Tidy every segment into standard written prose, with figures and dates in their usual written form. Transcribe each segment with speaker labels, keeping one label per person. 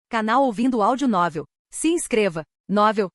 Speaker 1: Canal Ouvindo Áudio Novel. Se inscreva. Novel.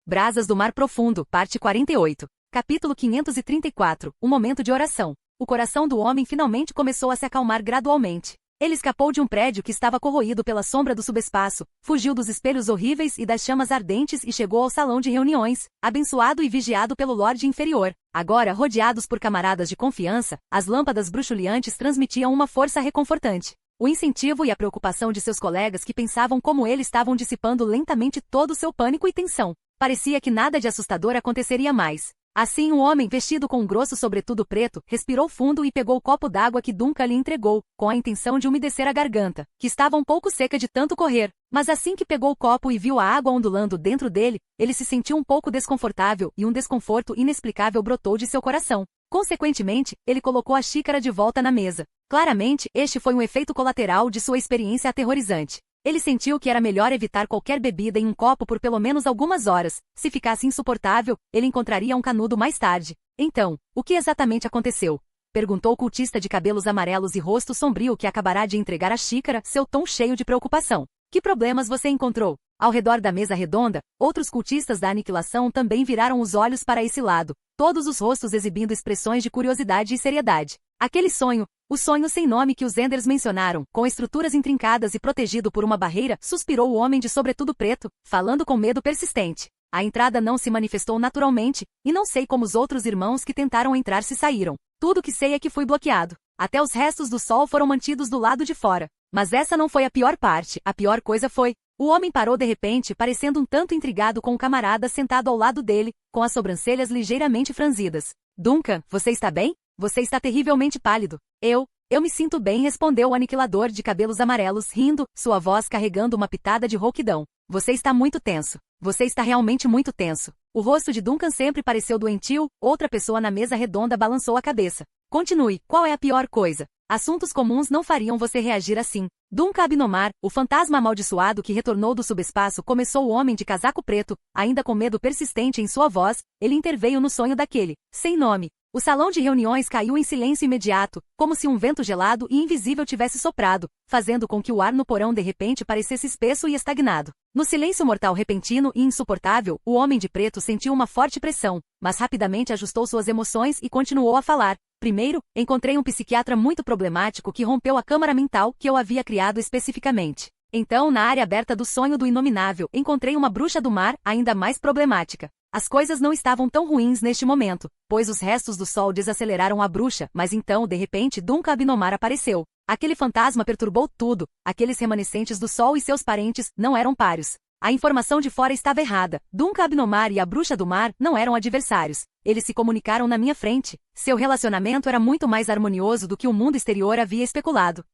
Speaker 1: Brasas do Mar Profundo, parte 48. Capítulo 534. Um momento de oração. O coração do homem finalmente começou a se acalmar gradualmente. Ele escapou de um prédio que estava corroído pela sombra do subespaço, fugiu dos espelhos horríveis e das chamas ardentes e chegou ao salão de reuniões, abençoado e vigiado pelo Lorde Inferior. Agora, rodeados por camaradas de confiança, as lâmpadas bruxuleantes transmitiam uma força reconfortante. O incentivo e a preocupação de seus colegas que pensavam como ele estavam dissipando lentamente todo o seu pânico e tensão. Parecia que nada de assustador aconteceria mais. Assim, um homem vestido com um grosso sobretudo preto, respirou fundo e pegou o copo d'água que Duncan lhe entregou, com a intenção de umedecer a garganta, que estava um pouco seca de tanto correr. Mas assim que pegou o copo e viu a água ondulando dentro dele, ele se sentiu um pouco desconfortável e um desconforto inexplicável brotou de seu coração. Consequentemente, ele colocou a xícara de volta na mesa. Claramente, este foi um efeito colateral de sua experiência aterrorizante. Ele sentiu que era melhor evitar qualquer bebida em um copo por pelo menos algumas horas. Se ficasse insuportável, ele encontraria um canudo mais tarde. Então, o que exatamente aconteceu? Perguntou o cultista de cabelos amarelos e rosto sombrio que acabará de entregar a xícara, seu tom cheio de preocupação. Que problemas você encontrou? Ao redor da mesa redonda, outros cultistas da aniquilação também viraram os olhos para esse lado, todos os rostos exibindo expressões de curiosidade e seriedade. Aquele sonho, o sonho sem nome que os Enders mencionaram, com estruturas intrincadas e protegido por uma barreira, suspirou o homem de sobretudo preto, falando com medo persistente. A entrada não se manifestou naturalmente, e não sei como os outros irmãos que tentaram entrar se saíram. Tudo que sei é que fui bloqueado. Até os restos do sol foram mantidos do lado de fora. Mas essa não foi a pior parte, a pior coisa foi... O homem parou de repente, parecendo um tanto intrigado com o camarada sentado ao lado dele, com as sobrancelhas ligeiramente franzidas. Duncan, você está bem? Você está terrivelmente pálido. Eu me sinto bem, respondeu o aniquilador de cabelos amarelos, rindo, sua voz carregando uma pitada de rouquidão. Você está muito tenso. Você está realmente muito tenso. O rosto de Duncan sempre pareceu doentio, outra pessoa na mesa redonda balançou a cabeça. Continue, qual é a pior coisa? Assuntos comuns não fariam você reagir assim. Duncan Abnomar, o fantasma amaldiçoado que retornou do subespaço, começou o homem de casaco preto, ainda com medo persistente em sua voz, ele interveio no sonho daquele, sem nome. O salão de reuniões caiu em silêncio imediato, como se um vento gelado e invisível tivesse soprado, fazendo com que o ar no porão de repente parecesse espesso e estagnado. No silêncio mortal repentino e insuportável, o homem de preto sentiu uma forte pressão, mas rapidamente ajustou suas emoções e continuou a falar. Primeiro, encontrei um psiquiatra muito problemático que rompeu a câmara mental que eu havia criado especificamente. Então, na área aberta do sonho do inominável, encontrei uma bruxa do mar, ainda mais problemática. As coisas não estavam tão ruins neste momento, pois os restos do sol desaceleraram a bruxa, mas então, de repente, Duncan Abnomar apareceu. Aquele fantasma perturbou tudo, aqueles remanescentes do sol e seus parentes não eram páreos. A informação de fora estava errada. Duncan Abnomar e a bruxa do mar não eram adversários. Eles se comunicaram na minha frente. Seu relacionamento era muito mais harmonioso do que o mundo exterior havia especulado.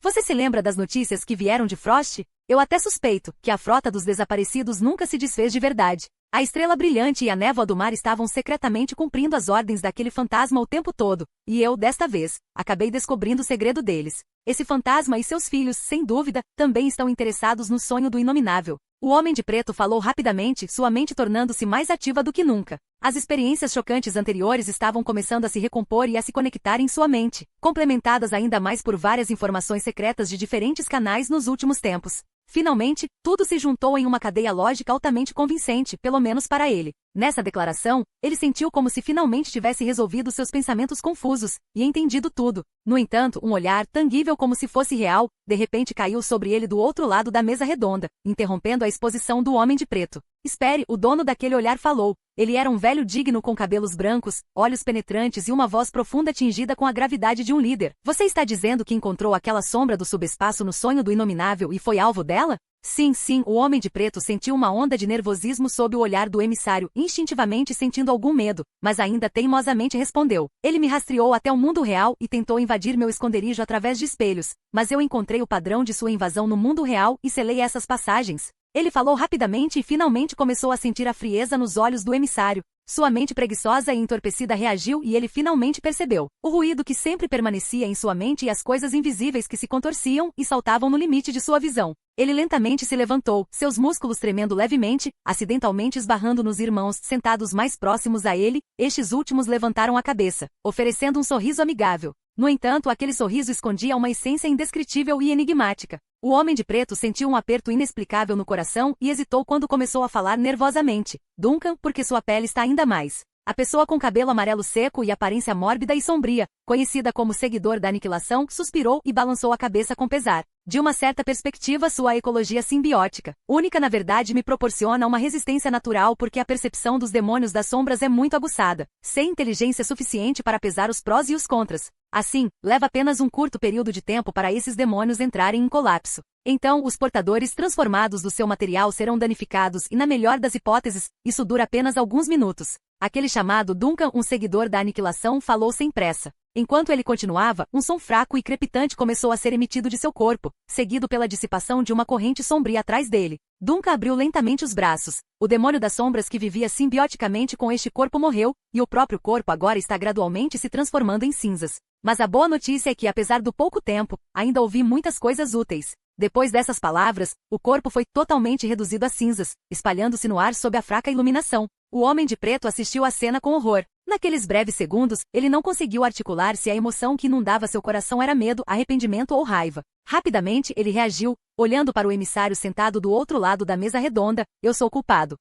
Speaker 1: Você se lembra das notícias que vieram de Frost? Eu até suspeito que a frota dos desaparecidos nunca se desfez de verdade. A estrela brilhante e a névoa do mar estavam secretamente cumprindo as ordens daquele fantasma o tempo todo, e eu, desta vez, acabei descobrindo o segredo deles. Esse fantasma e seus filhos, sem dúvida, também estão interessados no sonho do inominável. O homem de preto falou rapidamente, sua mente tornando-se mais ativa do que nunca. As experiências chocantes anteriores estavam começando a se recompor e a se conectar em sua mente, complementadas ainda mais por várias informações secretas de diferentes canais nos últimos tempos. Finalmente, tudo se juntou em uma cadeia lógica altamente convincente, pelo menos para ele. Nessa declaração, ele sentiu como se finalmente tivesse resolvido seus pensamentos confusos, e entendido tudo. No entanto, um olhar, tangível como se fosse real, de repente caiu sobre ele do outro lado da mesa redonda, interrompendo a exposição do homem de preto. Espere, o dono daquele olhar falou. Ele era um velho digno com cabelos brancos, olhos penetrantes e uma voz profunda tingida com a gravidade de um líder. Você está dizendo que encontrou aquela sombra do subespaço no sonho do inominável e foi alvo dela? Sim, o homem de preto sentiu uma onda de nervosismo sob o olhar do emissário, instintivamente sentindo algum medo, mas ainda teimosamente respondeu. Ele me rastreou até o mundo real e tentou invadir meu esconderijo através de espelhos, mas eu encontrei o padrão de sua invasão no mundo real e selei essas passagens. Ele falou rapidamente e finalmente começou a sentir a frieza nos olhos do emissário. Sua mente preguiçosa e entorpecida reagiu e ele finalmente percebeu o ruído que sempre permanecia em sua mente e as coisas invisíveis que se contorciam e saltavam no limite de sua visão. Ele lentamente se levantou, seus músculos tremendo levemente, acidentalmente esbarrando nos irmãos sentados mais próximos a ele. Estes últimos levantaram a cabeça, oferecendo um sorriso amigável. No entanto, aquele sorriso escondia uma essência indescritível e enigmática. O homem de preto sentiu um aperto inexplicável no coração e hesitou quando começou a falar nervosamente. Duncan, porque sua pele está ainda mais. A pessoa com cabelo amarelo seco e aparência mórbida e sombria, conhecida como seguidor da aniquilação, suspirou e balançou a cabeça com pesar. De uma certa perspectiva, sua ecologia simbiótica, única na verdade, me proporciona uma resistência natural porque a percepção dos demônios das sombras é muito aguçada, sem inteligência suficiente para pesar os prós e os contras. Assim, leva apenas um curto período de tempo para esses demônios entrarem em colapso. Então, os portadores transformados do seu material serão danificados e, na melhor das hipóteses, isso dura apenas alguns minutos. Aquele chamado Duncan, um seguidor da aniquilação, falou sem pressa. Enquanto ele continuava, um som fraco e crepitante começou a ser emitido de seu corpo, seguido pela dissipação de uma corrente sombria atrás dele. Duncan abriu lentamente os braços. O demônio das sombras que vivia simbioticamente com este corpo morreu, e o próprio corpo agora está gradualmente se transformando em cinzas. Mas a boa notícia é que, apesar do pouco tempo, ainda ouvi muitas coisas úteis. Depois dessas palavras, o corpo foi totalmente reduzido a cinzas, espalhando-se no ar sob a fraca iluminação. O homem de preto assistiu à cena com horror. Naqueles breves segundos, ele não conseguiu articular se a emoção que inundava seu coração era medo, arrependimento ou raiva. Rapidamente, ele reagiu, olhando para o emissário sentado do outro lado da mesa redonda. Eu sou culpado.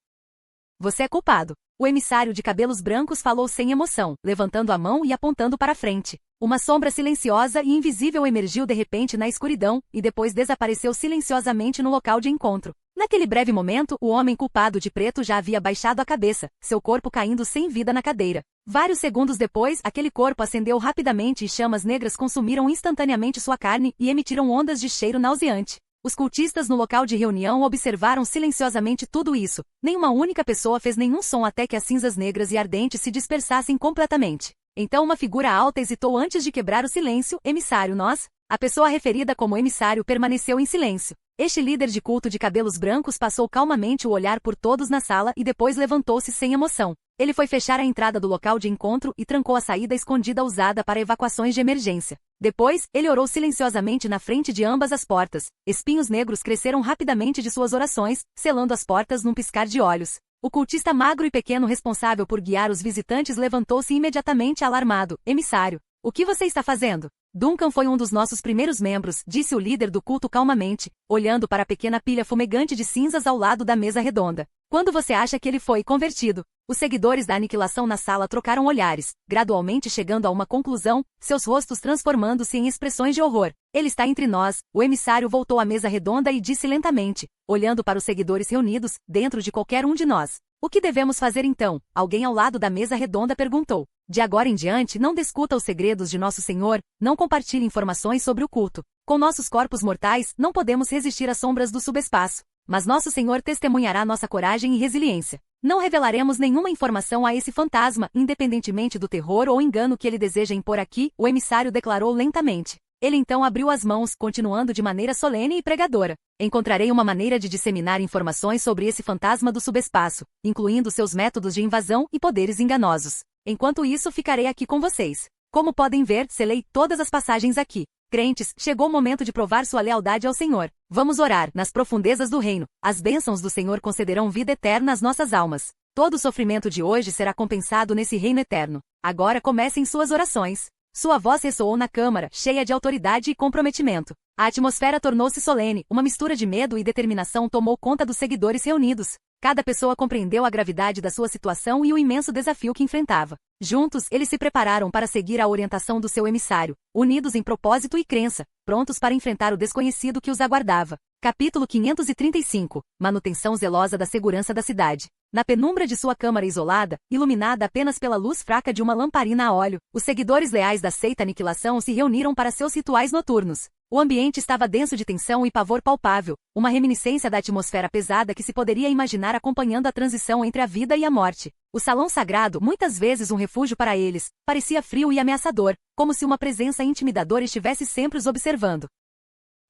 Speaker 1: Você é culpado. O emissário de cabelos brancos falou sem emoção, levantando a mão e apontando para frente. Uma sombra silenciosa e invisível emergiu de repente na escuridão, e depois desapareceu silenciosamente no local de encontro. Naquele breve momento, o homem culpado de preto já havia baixado a cabeça, seu corpo caindo sem vida na cadeira. Vários segundos depois, aquele corpo acendeu rapidamente e chamas negras consumiram instantaneamente sua carne e emitiram ondas de cheiro nauseante. Os cultistas no local de reunião observaram silenciosamente tudo isso. Nenhuma única pessoa fez nenhum som até que as cinzas negras e ardentes se dispersassem completamente. Então uma figura alta hesitou antes de quebrar o silêncio. Emissário, nós? A pessoa referida como emissário permaneceu em silêncio. Este líder de culto de cabelos brancos passou calmamente o olhar por todos na sala e depois levantou-se sem emoção. Ele foi fechar a entrada do local de encontro e trancou a saída escondida usada para evacuações de emergência. Depois, ele orou silenciosamente na frente de ambas as portas. Espinhos negros cresceram rapidamente de suas orações, selando as portas num piscar de olhos. O cultista magro e pequeno responsável por guiar os visitantes levantou-se imediatamente alarmado. Emissário, o que você está fazendo? Duncan foi um dos nossos primeiros membros, disse o líder do culto calmamente, olhando para a pequena pilha fumegante de cinzas ao lado da mesa redonda. Quando você acha que ele foi convertido? Os seguidores da aniquilação na sala trocaram olhares, gradualmente chegando a uma conclusão, seus rostos transformando-se em expressões de horror. Ele está entre nós. O emissário voltou à mesa redonda e disse lentamente, olhando para os seguidores reunidos, dentro de qualquer um de nós. O que devemos fazer então? Alguém ao lado da mesa redonda perguntou. De agora em diante, não discuta os segredos de nosso Senhor, não compartilhe informações sobre o culto. Com nossos corpos mortais, não podemos resistir às sombras do subespaço. Mas nosso Senhor testemunhará nossa coragem e resiliência. Não revelaremos nenhuma informação a esse fantasma, independentemente do terror ou engano que ele deseja impor aqui, o emissário declarou lentamente. Ele então abriu as mãos, continuando de maneira solene e pregadora. Encontrarei uma maneira de disseminar informações sobre esse fantasma do subespaço, incluindo seus métodos de invasão e poderes enganosos. Enquanto isso, ficarei aqui com vocês. Como podem ver, selei todas as passagens aqui. Crentes, chegou o momento de provar sua lealdade ao Senhor. Vamos orar, nas profundezas do reino. As bênçãos do Senhor concederão vida eterna às nossas almas. Todo o sofrimento de hoje será compensado nesse reino eterno. Agora comecem suas orações. Sua voz ressoou na câmara, cheia de autoridade e comprometimento. A atmosfera tornou-se solene, uma mistura de medo e determinação tomou conta dos seguidores reunidos. Cada pessoa compreendeu a gravidade da sua situação e o imenso desafio que enfrentava. Juntos, eles se prepararam para seguir a orientação do seu emissário, unidos em propósito e crença, prontos para enfrentar o desconhecido que os aguardava. Capítulo 535. Manutenção zelosa da segurança da cidade. Na penumbra de sua câmara isolada, iluminada apenas pela luz fraca de uma lamparina a óleo, os seguidores leais da seita Aniquilação se reuniram para seus rituais noturnos. O ambiente estava denso de tensão e pavor palpável, uma reminiscência da atmosfera pesada que se poderia imaginar acompanhando a transição entre a vida e a morte. O salão sagrado, muitas vezes um refúgio para eles, parecia frio e ameaçador, como se uma presença intimidadora estivesse sempre os observando.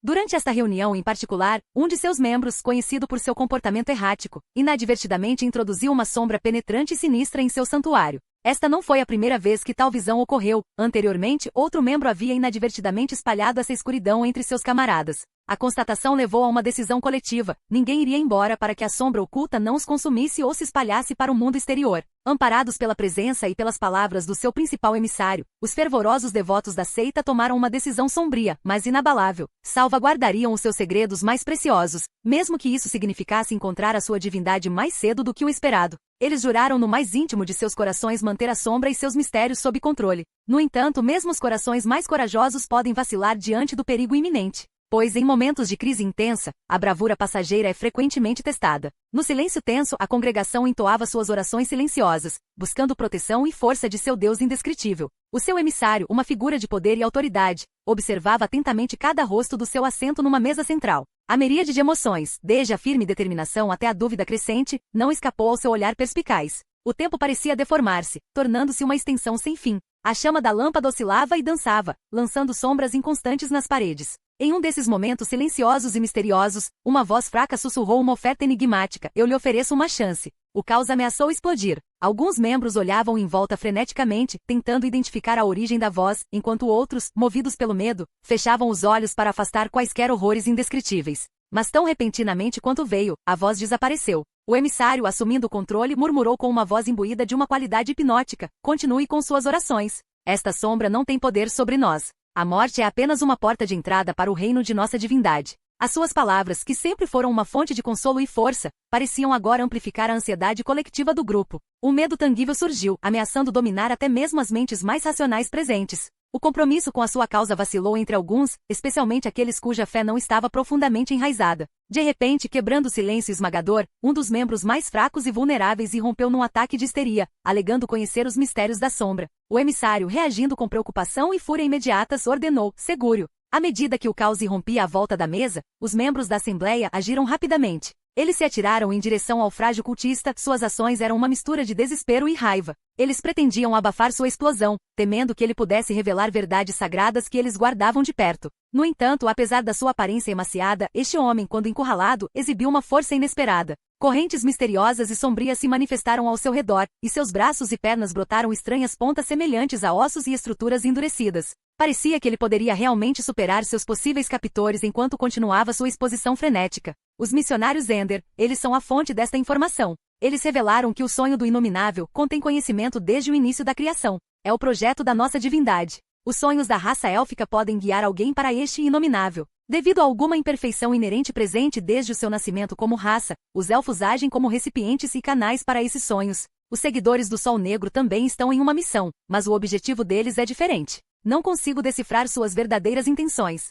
Speaker 1: Durante esta reunião em particular, um de seus membros, conhecido por seu comportamento errático, inadvertidamente introduziu uma sombra penetrante e sinistra em seu santuário. Esta não foi a primeira vez que tal visão ocorreu. Anteriormente, outro membro havia inadvertidamente espalhado essa escuridão entre seus camaradas. A constatação levou a uma decisão coletiva: ninguém iria embora para que a sombra oculta não os consumisse ou se espalhasse para o mundo exterior. Amparados pela presença e pelas palavras do seu principal emissário, os fervorosos devotos da seita tomaram uma decisão sombria, mas inabalável. Salvaguardariam os seus segredos mais preciosos, mesmo que isso significasse encontrar a sua divindade mais cedo do que o esperado. Eles juraram no mais íntimo de seus corações manter a sombra e seus mistérios sob controle. No entanto, mesmo os corações mais corajosos podem vacilar diante do perigo iminente. Pois em momentos de crise intensa, a bravura passageira é frequentemente testada. No silêncio tenso, a congregação entoava suas orações silenciosas, buscando proteção e força de seu Deus indescritível. O seu emissário, uma figura de poder e autoridade, observava atentamente cada rosto do seu assento numa mesa central. A miríade de emoções, desde a firme determinação até a dúvida crescente, não escapou ao seu olhar perspicaz. O tempo parecia deformar-se, tornando-se uma extensão sem fim. A chama da lâmpada oscilava e dançava, lançando sombras inconstantes nas paredes. Em um desses momentos silenciosos e misteriosos, uma voz fraca sussurrou uma oferta enigmática: eu lhe ofereço uma chance. O caos ameaçou explodir. Alguns membros olhavam em volta freneticamente, tentando identificar a origem da voz, enquanto outros, movidos pelo medo, fechavam os olhos para afastar quaisquer horrores indescritíveis. Mas tão repentinamente quanto veio, a voz desapareceu. O emissário, assumindo o controle, murmurou com uma voz imbuída de uma qualidade hipnótica: continue com suas orações. Esta sombra não tem poder sobre nós. A morte é apenas uma porta de entrada para o reino de nossa divindade. As suas palavras, que sempre foram uma fonte de consolo e força, pareciam agora amplificar a ansiedade coletiva do grupo. Um medo tangível surgiu, ameaçando dominar até mesmo as mentes mais racionais presentes. O compromisso com a sua causa vacilou entre alguns, especialmente aqueles cuja fé não estava profundamente enraizada. De repente, quebrando o silêncio esmagador, um dos membros mais fracos e vulneráveis irrompeu num ataque de histeria, alegando conhecer os mistérios da sombra. O emissário, reagindo com preocupação e fúria imediatas, ordenou: segure-o. À medida que o caos irrompia à volta da mesa, os membros da Assembleia agiram rapidamente. Eles se atiraram em direção ao frágil cultista, suas ações eram uma mistura de desespero e raiva. Eles pretendiam abafar sua explosão, temendo que ele pudesse revelar verdades sagradas que eles guardavam de perto. No entanto, apesar da sua aparência emaciada, este homem, quando encurralado, exibiu uma força inesperada. Correntes misteriosas e sombrias se manifestaram ao seu redor, e seus braços e pernas brotaram estranhas pontas semelhantes a ossos e estruturas endurecidas. Parecia que ele poderia realmente superar seus possíveis captores enquanto continuava sua exposição frenética. Os missionários Ender, eles são a fonte desta informação. Eles revelaram que o sonho do inominável contém conhecimento desde o início da criação. É o projeto da nossa divindade. Os sonhos da raça élfica podem guiar alguém para este inominável. Devido a alguma imperfeição inerente presente desde o seu nascimento como raça, os elfos agem como recipientes e canais para esses sonhos. Os seguidores do Sol Negro também estão em uma missão, mas o objetivo deles é diferente. Não consigo decifrar suas verdadeiras intenções.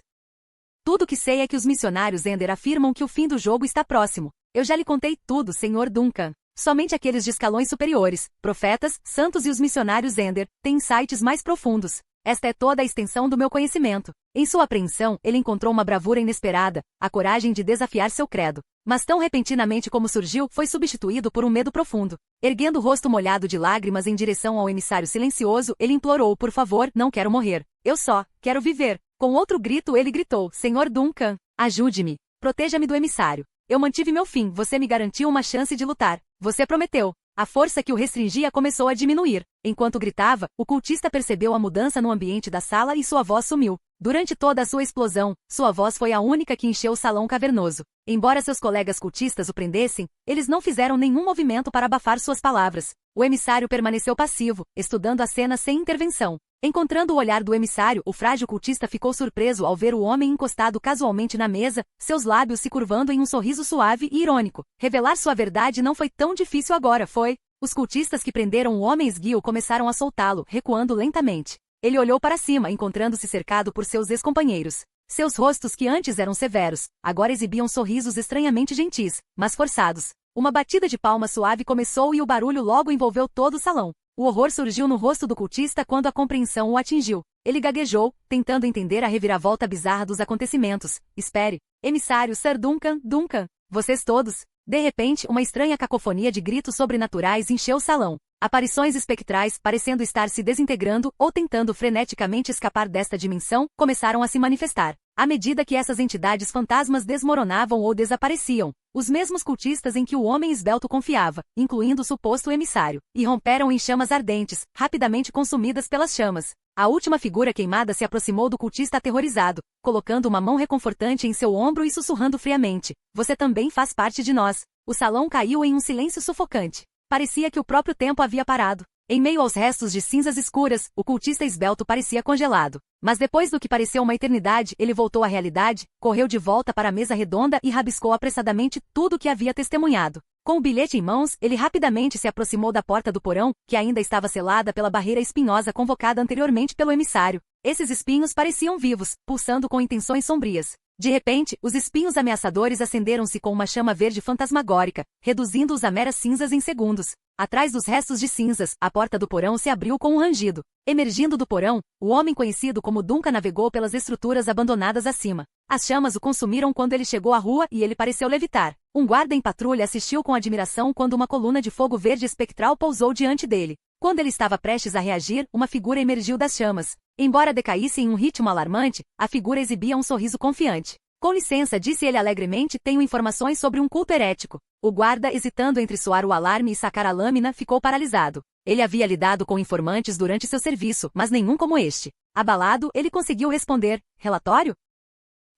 Speaker 1: Tudo que sei é que os missionários Ender afirmam que o fim do jogo está próximo. Eu já lhe contei tudo, Sr. Duncan. Somente aqueles de escalões superiores, profetas, santos e os missionários Ender, têm insights mais profundos. Esta é toda a extensão do meu conhecimento. Em sua apreensão, ele encontrou uma bravura inesperada, a coragem de desafiar seu credo. Mas tão repentinamente como surgiu, foi substituído por um medo profundo. Erguendo o rosto molhado de lágrimas em direção ao emissário silencioso, ele implorou: por favor, não quero morrer. Eu só quero viver. Com outro grito ele gritou: Sr. Duncan, ajude-me. Proteja-me do emissário. Eu mantive meu fim, você me garantiu uma chance de lutar. Você prometeu. A força que o restringia começou a diminuir. Enquanto gritava, o cultista percebeu a mudança no ambiente da sala e sua voz sumiu. Durante toda a sua explosão, sua voz foi a única que encheu o salão cavernoso. Embora seus colegas cultistas o prendessem, eles não fizeram nenhum movimento para abafar suas palavras. O emissário permaneceu passivo, estudando a cena sem intervenção. Encontrando o olhar do emissário, o frágil cultista ficou surpreso ao ver o homem encostado casualmente na mesa, seus lábios se curvando em um sorriso suave e irônico. Revelar sua verdade não foi tão difícil agora, foi? Os cultistas que prenderam o homem esguio começaram a soltá-lo, recuando lentamente. Ele olhou para cima, encontrando-se cercado por seus ex-companheiros. Seus rostos, que antes eram severos, agora exibiam sorrisos estranhamente gentis, mas forçados. Uma batida de palmas suave começou e o barulho logo envolveu todo o salão. O horror surgiu no rosto do cultista quando a compreensão o atingiu. Ele gaguejou, tentando entender a reviravolta bizarra dos acontecimentos. Espere. Emissário Sir Duncan, Duncan. Vocês todos. De repente, uma estranha cacofonia de gritos sobrenaturais encheu o salão. Aparições espectrais, parecendo estar se desintegrando ou tentando freneticamente escapar desta dimensão, começaram a se manifestar. À medida que essas entidades fantasmas desmoronavam ou desapareciam, os mesmos cultistas em que o homem esbelto confiava, incluindo o suposto emissário, irromperam em chamas ardentes, rapidamente consumidas pelas chamas. A última figura queimada se aproximou do cultista aterrorizado, colocando uma mão reconfortante em seu ombro e sussurrando friamente: "Você também faz parte de nós." O salão caiu em um silêncio sufocante. Parecia que o próprio tempo havia parado. Em meio aos restos de cinzas escuras, o cultista esbelto parecia congelado. Mas depois do que pareceu uma eternidade, ele voltou à realidade, correu de volta para a mesa redonda e rabiscou apressadamente tudo o que havia testemunhado. Com o bilhete em mãos, ele rapidamente se aproximou da porta do porão, que ainda estava selada pela barreira espinhosa convocada anteriormente pelo emissário. Esses espinhos pareciam vivos, pulsando com intenções sombrias. De repente, os espinhos ameaçadores acenderam-se com uma chama verde fantasmagórica, reduzindo-os a meras cinzas em segundos. Atrás dos restos de cinzas, a porta do porão se abriu com um rangido. Emergindo do porão, o homem conhecido como Duncan navegou pelas estruturas abandonadas acima. As chamas o consumiram quando ele chegou à rua e ele pareceu levitar. Um guarda em patrulha assistiu com admiração quando uma coluna de fogo verde espectral pousou diante dele. Quando ele estava prestes a reagir, uma figura emergiu das chamas. Embora decaísse em um ritmo alarmante, a figura exibia um sorriso confiante. "Com licença", disse ele alegremente, "tenho informações sobre um culto herético." O guarda, hesitando entre soar o alarme e sacar a lâmina, ficou paralisado. Ele havia lidado com informantes durante seu serviço, mas nenhum como este. Abalado, ele conseguiu responder: "Relatório?"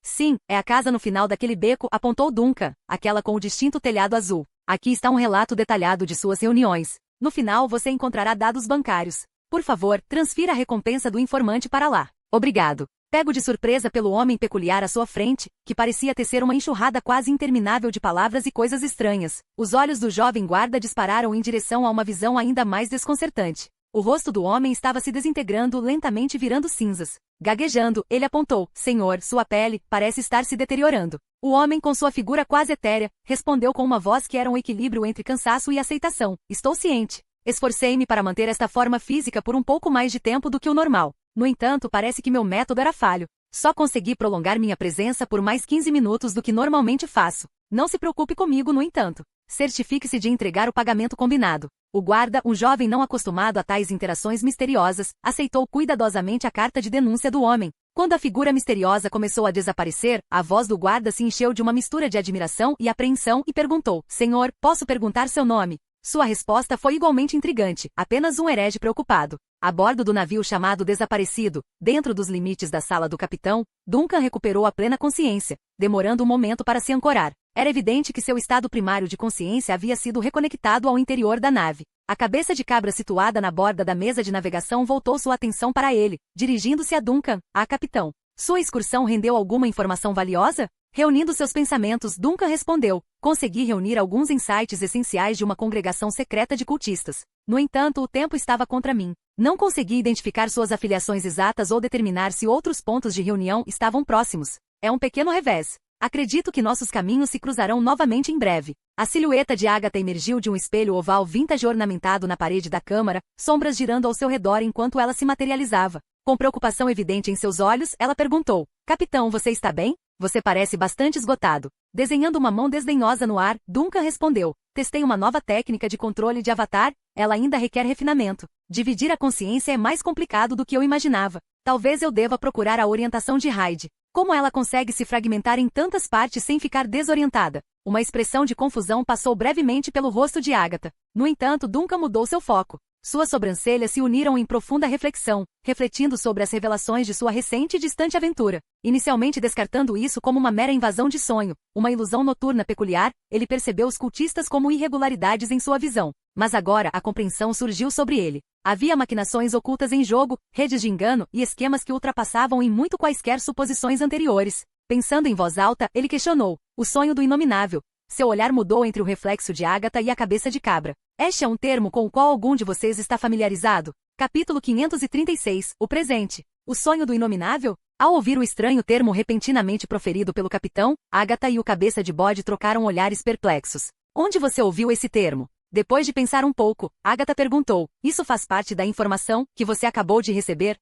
Speaker 1: "Sim, é a casa no final daquele beco", apontou Duncan, aquela com o distinto telhado azul. "Aqui está um relato detalhado de suas reuniões. No final você encontrará dados bancários. Por favor, transfira a recompensa do informante para lá." "Obrigado." Pego de surpresa pelo homem peculiar à sua frente, que parecia tecer uma enxurrada quase interminável de palavras e coisas estranhas, os olhos do jovem guarda dispararam em direção a uma visão ainda mais desconcertante. O rosto do homem estava se desintegrando, lentamente virando cinzas. Gaguejando, ele apontou: "Senhor, sua pele parece estar se deteriorando." O homem, com sua figura quase etérea, respondeu com uma voz que era um equilíbrio entre cansaço e aceitação: "Estou ciente. Esforcei-me para manter esta forma física por um pouco mais de tempo do que o normal. No entanto, parece que meu método era falho. Só consegui prolongar minha presença por mais 15 minutos do que normalmente faço. Não se preocupe comigo, no entanto. Certifique-se de entregar o pagamento combinado." O guarda, um jovem não acostumado a tais interações misteriosas, aceitou cuidadosamente a carta de denúncia do homem. Quando a figura misteriosa começou a desaparecer, a voz do guarda se encheu de uma mistura de admiração e apreensão e perguntou: "Senhor, posso perguntar seu nome?" Sua resposta foi igualmente intrigante: "Apenas um herege preocupado." A bordo do navio chamado Desaparecido, dentro dos limites da sala do capitão, Duncan recuperou a plena consciência, demorando um momento para se ancorar. Era evidente que seu estado primário de consciência havia sido reconectado ao interior da nave. A cabeça de cabra situada na borda da mesa de navegação voltou sua atenção para ele, dirigindo-se a Duncan: "Ah, capitão. Sua excursão rendeu alguma informação valiosa?" Reunindo seus pensamentos, Duncan respondeu: "Consegui reunir alguns insights essenciais de uma congregação secreta de cultistas. No entanto, o tempo estava contra mim. Não consegui identificar suas afiliações exatas ou determinar se outros pontos de reunião estavam próximos. É um pequeno revés. Acredito que nossos caminhos se cruzarão novamente em breve." A silhueta de Agatha emergiu de um espelho oval vintage ornamentado na parede da câmara, sombras girando ao seu redor enquanto ela se materializava. Com preocupação evidente em seus olhos, ela perguntou: "Capitão, você está bem? Você parece bastante esgotado." Desenhando uma mão desdenhosa no ar, Duncan respondeu: "Testei uma nova técnica de controle de avatar. Ela ainda requer refinamento. Dividir a consciência é mais complicado do que eu imaginava. Talvez eu deva procurar a orientação de Hyde. Como ela consegue se fragmentar em tantas partes sem ficar desorientada?" Uma expressão de confusão passou brevemente pelo rosto de Agatha. No entanto, Duncan mudou seu foco. Suas sobrancelhas se uniram em profunda reflexão, refletindo sobre as revelações de sua recente e distante aventura. Inicialmente descartando isso como uma mera invasão de sonho, uma ilusão noturna peculiar, ele percebeu os cultistas como irregularidades em sua visão. Mas agora a compreensão surgiu sobre ele. Havia maquinações ocultas em jogo, redes de engano e esquemas que ultrapassavam em muito quaisquer suposições anteriores. Pensando em voz alta, ele questionou: "O sonho do inominável." Seu olhar mudou entre o reflexo de Agatha e a cabeça de cabra. "Este é um termo com o qual algum de vocês está familiarizado?" Capítulo 536, o presente. O sonho do inominável? Ao ouvir o estranho termo repentinamente proferido pelo capitão, Agatha e o cabeça de bode trocaram olhares perplexos. "Onde você ouviu esse termo?" Depois de pensar um pouco, Agatha perguntou: "Isso faz parte da informação que você acabou de receber?"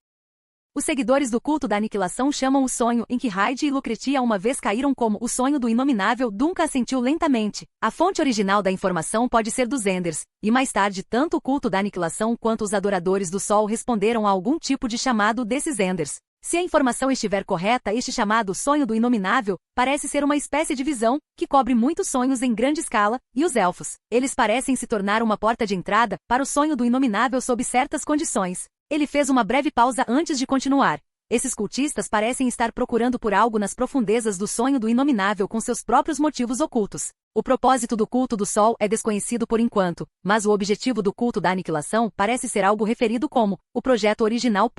Speaker 1: Os seguidores do culto da aniquilação chamam o sonho em que Hyde e Lucretia uma vez caíram como o sonho do inominável. Duncan assentiu lentamente. A fonte original da informação pode ser dos Enders, e mais tarde tanto o culto da aniquilação quanto os adoradores do sol responderam a algum tipo de chamado desses Enders. Se a informação estiver correta, este chamado sonho do inominável parece ser uma espécie de visão que cobre muitos sonhos em grande escala, e os elfos, eles parecem se tornar uma porta de entrada para o sonho do inominável sob certas condições. Ele fez uma breve pausa antes de continuar. Esses cultistas parecem estar procurando por algo nas profundezas do sonho do inominável com seus próprios motivos ocultos. O propósito do culto do Sol é desconhecido por enquanto, mas o objetivo do culto da aniquilação parece ser algo referido como o projeto original.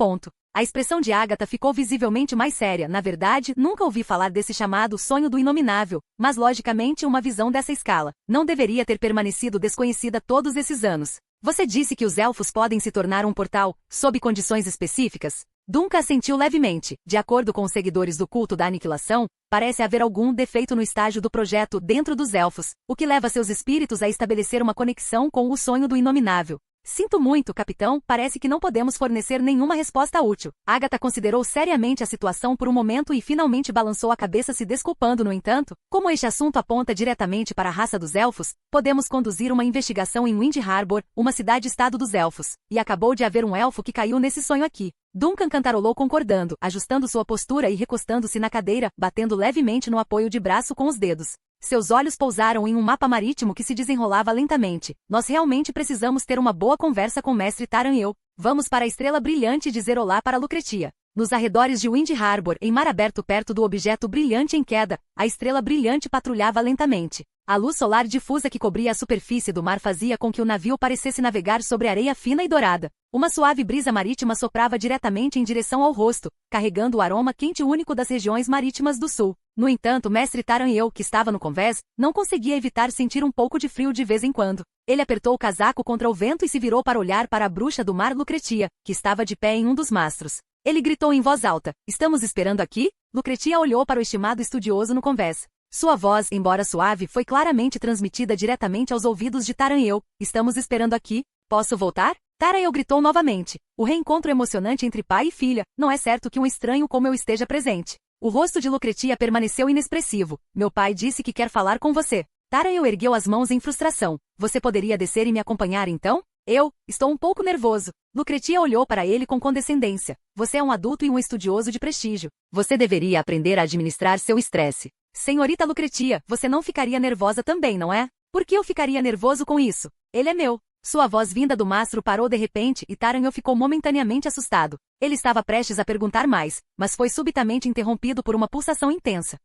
Speaker 1: A expressão de Agatha ficou visivelmente mais séria. Na verdade, nunca ouvi falar desse chamado sonho do inominável, mas logicamente uma visão dessa escala não deveria ter permanecido desconhecida todos esses anos. Você disse que os elfos podem se tornar um portal, sob condições específicas? Duncan assentiu levemente. De acordo com os seguidores do culto da aniquilação, parece haver algum defeito no estágio do projeto dentro dos elfos, o que leva seus espíritos a estabelecer uma conexão com o sonho do inominável. Sinto muito, capitão, parece que não podemos fornecer nenhuma resposta útil. Agatha considerou seriamente a situação por um momento e finalmente balançou a cabeça se desculpando. No entanto, como este assunto aponta diretamente para a raça dos elfos, podemos conduzir uma investigação em Wind Harbor, uma cidade-estado dos elfos, e acabou de haver um elfo que caiu nesse sonho aqui. Duncan cantarolou concordando, ajustando sua postura e recostando-se na cadeira, batendo levemente no apoio de braço com os dedos. Seus olhos pousaram em um mapa marítimo que se desenrolava lentamente. Nós realmente precisamos ter uma boa conversa com o mestre Taran e eu. Vamos para a Estrela Brilhante e dizer olá para Lucretia. Nos arredores de Wind Harbor, em mar aberto perto do objeto brilhante em queda, a Estrela Brilhante patrulhava lentamente. A luz solar difusa que cobria a superfície do mar fazia com que o navio parecesse navegar sobre areia fina e dourada. Uma suave brisa marítima soprava diretamente em direção ao rosto, carregando o aroma quente único das regiões marítimas do sul. No entanto, mestre Taran e eu, que estava no convés, não conseguia evitar sentir um pouco de frio de vez em quando. Ele apertou o casaco contra o vento e se virou para olhar para a bruxa do mar Lucretia, que estava de pé em um dos mastros. Ele gritou em voz alta: "Estamos esperando aqui?" Lucretia olhou para o estimado estudioso no convés. Sua voz, embora suave, foi claramente transmitida diretamente aos ouvidos de Taran e eu. "Estamos esperando aqui? Posso voltar?" Taran e eu gritou novamente. O reencontro emocionante entre pai e filha. Não é certo que um estranho como eu esteja presente. O rosto de Lucretia permaneceu inexpressivo. "Meu pai disse que quer falar com você." Taran e eu ergueu as mãos em frustração. "Você poderia descer e me acompanhar então?" Estou um pouco nervoso." Lucretia olhou para ele com condescendência. "Você é um adulto e um estudioso de prestígio. Você deveria aprender a administrar seu estresse." "Senhorita Lucretia, você não ficaria nervosa também, não é?" "Por que eu ficaria nervoso com isso? Ele é meu." Sua voz vinda do mastro parou de repente e Taran ficou momentaneamente assustado. Ele estava prestes a perguntar mais, mas foi subitamente interrompido por uma pulsação intensa.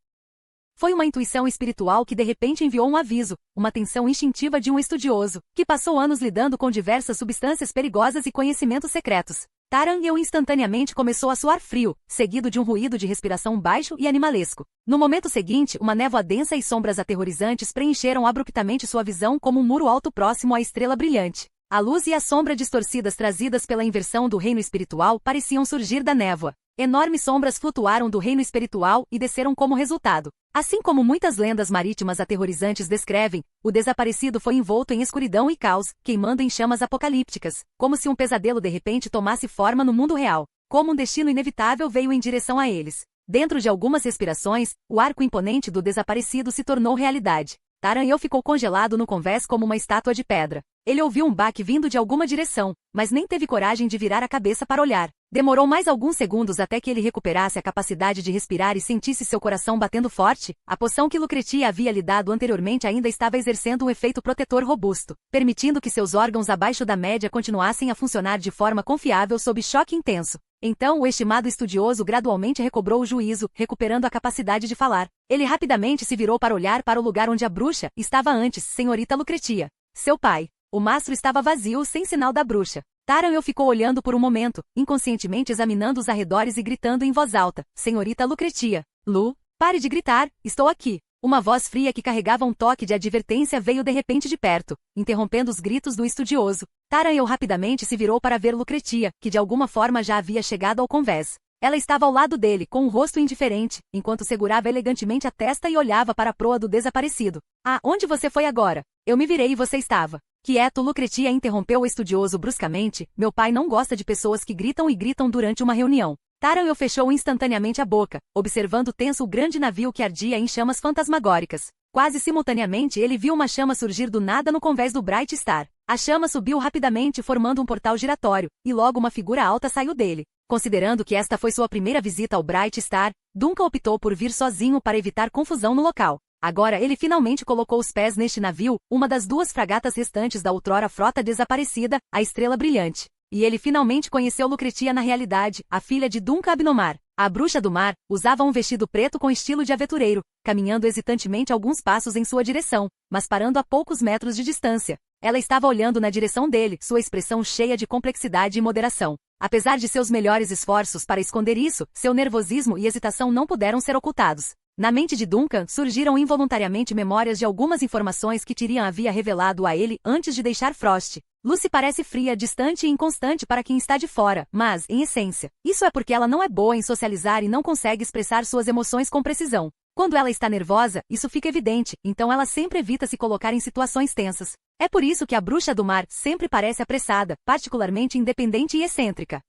Speaker 1: Foi uma intuição espiritual que de repente enviou um aviso, uma tensão instintiva de um estudioso, que passou anos lidando com diversas substâncias perigosas e conhecimentos secretos. Taran instantaneamente começou a suar frio, seguido de um ruído de respiração baixo e animalesco. No momento seguinte, uma névoa densa e sombras aterrorizantes preencheram abruptamente sua visão como um muro alto próximo à Estrela Brilhante. A luz e a sombra distorcidas trazidas pela inversão do reino espiritual pareciam surgir da névoa. Enormes sombras flutuaram do reino espiritual e desceram como resultado. Assim como muitas lendas marítimas aterrorizantes descrevem, o desaparecido foi envolto em escuridão e caos, queimando em chamas apocalípticas, como se um pesadelo de repente tomasse forma no mundo real. Como um destino inevitável veio em direção a eles. Dentro de algumas respirações, o arco imponente do desaparecido se tornou realidade. Taran ficou congelado no convés como uma estátua de pedra. Ele ouviu um baque vindo de alguma direção, mas nem teve coragem de virar a cabeça para olhar. Demorou mais alguns segundos até que ele recuperasse a capacidade de respirar e sentisse seu coração batendo forte. A poção que Lucretia havia lhe dado anteriormente ainda estava exercendo um efeito protetor robusto, permitindo que seus órgãos abaixo da média continuassem a funcionar de forma confiável sob choque intenso. Então o estimado estudioso gradualmente recobrou o juízo, recuperando a capacidade de falar. Ele rapidamente se virou para olhar para o lugar onde a bruxa estava antes, senhorita Lucretia. Seu pai. O mastro estava vazio, sem sinal da bruxa. Taran ficou olhando por um momento, inconscientemente examinando os arredores e gritando em voz alta: "Senhorita Lucretia. Lu, pare de gritar, estou aqui." Uma voz fria que carregava um toque de advertência veio de repente de perto, interrompendo os gritos do estudioso. Taran rapidamente se virou para ver Lucretia, que de alguma forma já havia chegado ao convés. Ela estava ao lado dele, com um rosto indiferente, enquanto segurava elegantemente a testa e olhava para a proa do desaparecido. "Ah, onde você foi agora? Eu me virei e você estava." "Quieto." Lucretia interrompeu o estudioso bruscamente. "Meu pai não gosta de pessoas que gritam e gritam durante uma reunião." Taran'el fechou instantaneamente a boca, observando tenso o grande navio que ardia em chamas fantasmagóricas. Quase simultaneamente ele viu uma chama surgir do nada no convés do Bright Star. A chama subiu rapidamente formando um portal giratório, e logo uma figura alta saiu dele. Considerando que esta foi sua primeira visita ao Bright Star, Duncan optou por vir sozinho para evitar confusão no local. Agora ele finalmente colocou os pés neste navio, uma das duas fragatas restantes da outrora frota desaparecida, a Estrela Brilhante. E ele finalmente conheceu Lucretia na realidade, a filha de Duncan Abnomar. A bruxa do mar usava um vestido preto com estilo de aventureiro, caminhando hesitantemente alguns passos em sua direção, mas parando a poucos metros de distância. Ela estava olhando na direção dele, sua expressão cheia de complexidade e moderação. Apesar de seus melhores esforços para esconder isso, seu nervosismo e hesitação não puderam ser ocultados. Na mente de Duncan surgiram involuntariamente memórias de algumas informações que Tyrion havia revelado a ele antes de deixar Frost. Lucy parece fria, distante e inconstante para quem está de fora, mas, em essência, isso é porque ela não é boa em socializar e não consegue expressar suas emoções com precisão. Quando ela está nervosa, isso fica evidente, então ela sempre evita se colocar em situações tensas. É por isso que a bruxa do mar sempre parece apressada, particularmente independente e excêntrica.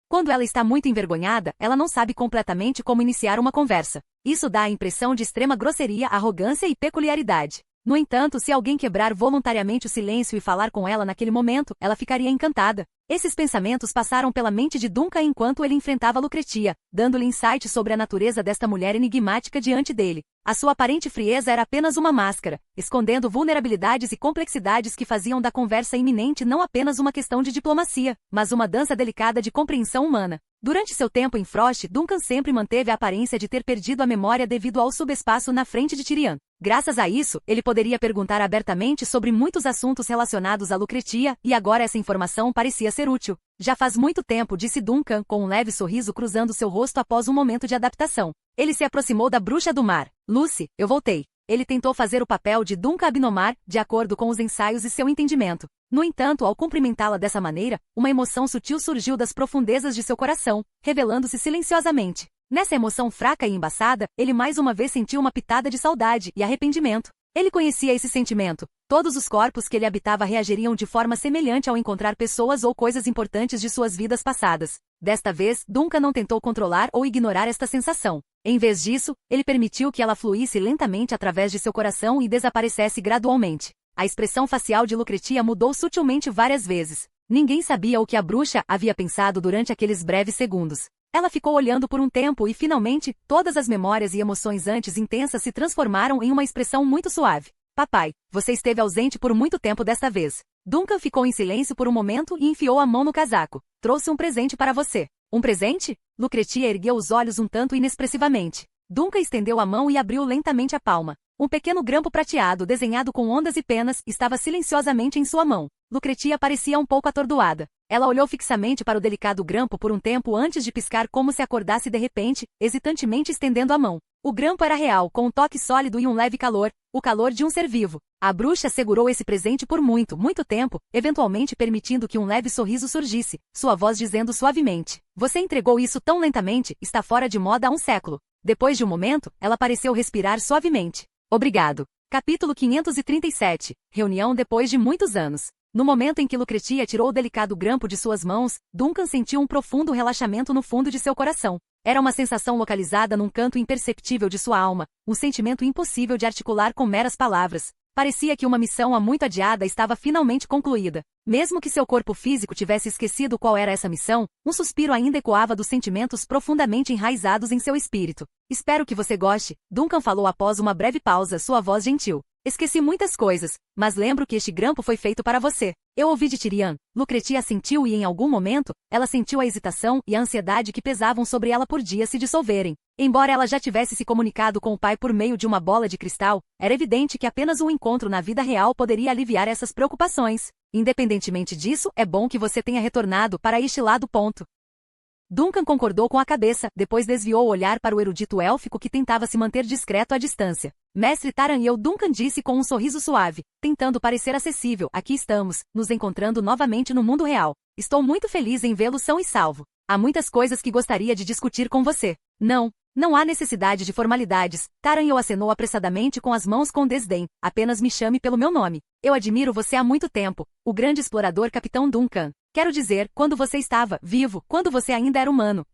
Speaker 1: Quando ela está muito envergonhada, ela não sabe completamente como iniciar uma conversa. Isso dá a impressão de extrema grosseria, arrogância e peculiaridade. No entanto, se alguém quebrar voluntariamente o silêncio e falar com ela naquele momento, ela ficaria encantada. Esses pensamentos passaram pela mente de Duncan enquanto ele enfrentava Lucretia, dando-lhe insight sobre a natureza desta mulher enigmática diante dele. A sua aparente frieza era apenas uma máscara, escondendo vulnerabilidades e complexidades que faziam da conversa iminente não apenas uma questão de diplomacia, mas uma dança delicada de compreensão humana. Durante seu tempo em Frost, Duncan sempre manteve a aparência de ter perdido a memória devido ao subespaço na frente de Tyrion. Graças a isso, ele poderia perguntar abertamente sobre muitos assuntos relacionados a Lucretia, e agora essa informação parecia ser útil. Já faz muito tempo, disse Duncan, com um leve sorriso cruzando seu rosto após um momento de adaptação. Ele se aproximou da bruxa do mar. Lucy, eu voltei. Ele tentou fazer o papel de Duncan Abnomar, de acordo com os ensaios e seu entendimento. No entanto, ao cumprimentá-la dessa maneira, uma emoção sutil surgiu das profundezas de seu coração, revelando-se silenciosamente. Nessa emoção fraca e embaçada, ele mais uma vez sentiu uma pitada de saudade e arrependimento. Ele conhecia esse sentimento. Todos os corpos que ele habitava reagiriam de forma semelhante ao encontrar pessoas ou coisas importantes de suas vidas passadas. Desta vez, Duncan não tentou controlar ou ignorar esta sensação. Em vez disso, ele permitiu que ela fluísse lentamente através de seu coração e desaparecesse gradualmente. A expressão facial de Lucretia mudou sutilmente várias vezes. Ninguém sabia o que a bruxa havia pensado durante aqueles breves segundos. Ela ficou olhando por um tempo e, finalmente, todas as memórias e emoções antes intensas se transformaram em uma expressão muito suave. Papai, você esteve ausente por muito tempo desta vez. Duncan ficou em silêncio por um momento e enfiou a mão no casaco. Trouxe um presente para você. Um presente? Lucretia ergueu os olhos um tanto inexpressivamente. Duncan estendeu a mão e abriu lentamente a palma. Um pequeno grampo prateado desenhado com ondas e penas estava silenciosamente em sua mão. Lucretia parecia um pouco atordoada. Ela olhou fixamente para o delicado grampo por um tempo antes de piscar como se acordasse de repente, hesitantemente estendendo a mão. O grampo era real, com um toque sólido e um leve calor, o calor de um ser vivo. A bruxa segurou esse presente por muito tempo, eventualmente permitindo que um leve sorriso surgisse, sua voz dizendo suavemente: "Você entregou isso tão lentamente, está fora de moda há um século." Depois de um momento, ela pareceu respirar suavemente. Obrigado. Capítulo 537. Reunião depois de muitos anos. No momento em que Lucretia tirou o delicado grampo de suas mãos, Duncan sentiu um profundo relaxamento no fundo de seu coração. Era uma sensação localizada num canto imperceptível de sua alma, um sentimento impossível de articular com meras palavras. Parecia que uma missão há muito adiada estava finalmente concluída. Mesmo que seu corpo físico tivesse esquecido qual era essa missão, um suspiro ainda ecoava dos sentimentos profundamente enraizados em seu espírito. "Espero que você goste", Duncan falou após uma breve pausa, sua voz gentil. "Esqueci muitas coisas, mas lembro que este grampo foi feito para você." "Eu ouvi de Tyrion." Lucretia assentiu e em algum momento, ela sentiu a hesitação e a ansiedade que pesavam sobre ela por dias se dissolverem. Embora ela já tivesse se comunicado com o pai por meio de uma bola de cristal, era evidente que apenas um encontro na vida real poderia aliviar essas preocupações. Independentemente disso, é bom que você tenha retornado para este lado. Duncan concordou com a cabeça, depois desviou o olhar para o erudito élfico que tentava se manter discreto à distância. "Mestre Taran'el", Duncan disse com um sorriso suave, tentando parecer acessível, "aqui estamos, nos encontrando novamente no mundo real. Estou muito feliz em vê-lo são e salvo. Há muitas coisas que gostaria de discutir com você." Não há necessidade de formalidades." Taran'el acenou apressadamente com as mãos com desdém. "Apenas me chame pelo meu nome. Eu admiro você há muito tempo, o grande explorador Capitão Duncan." Quero dizer, quando você estava vivo, quando você ainda era humano.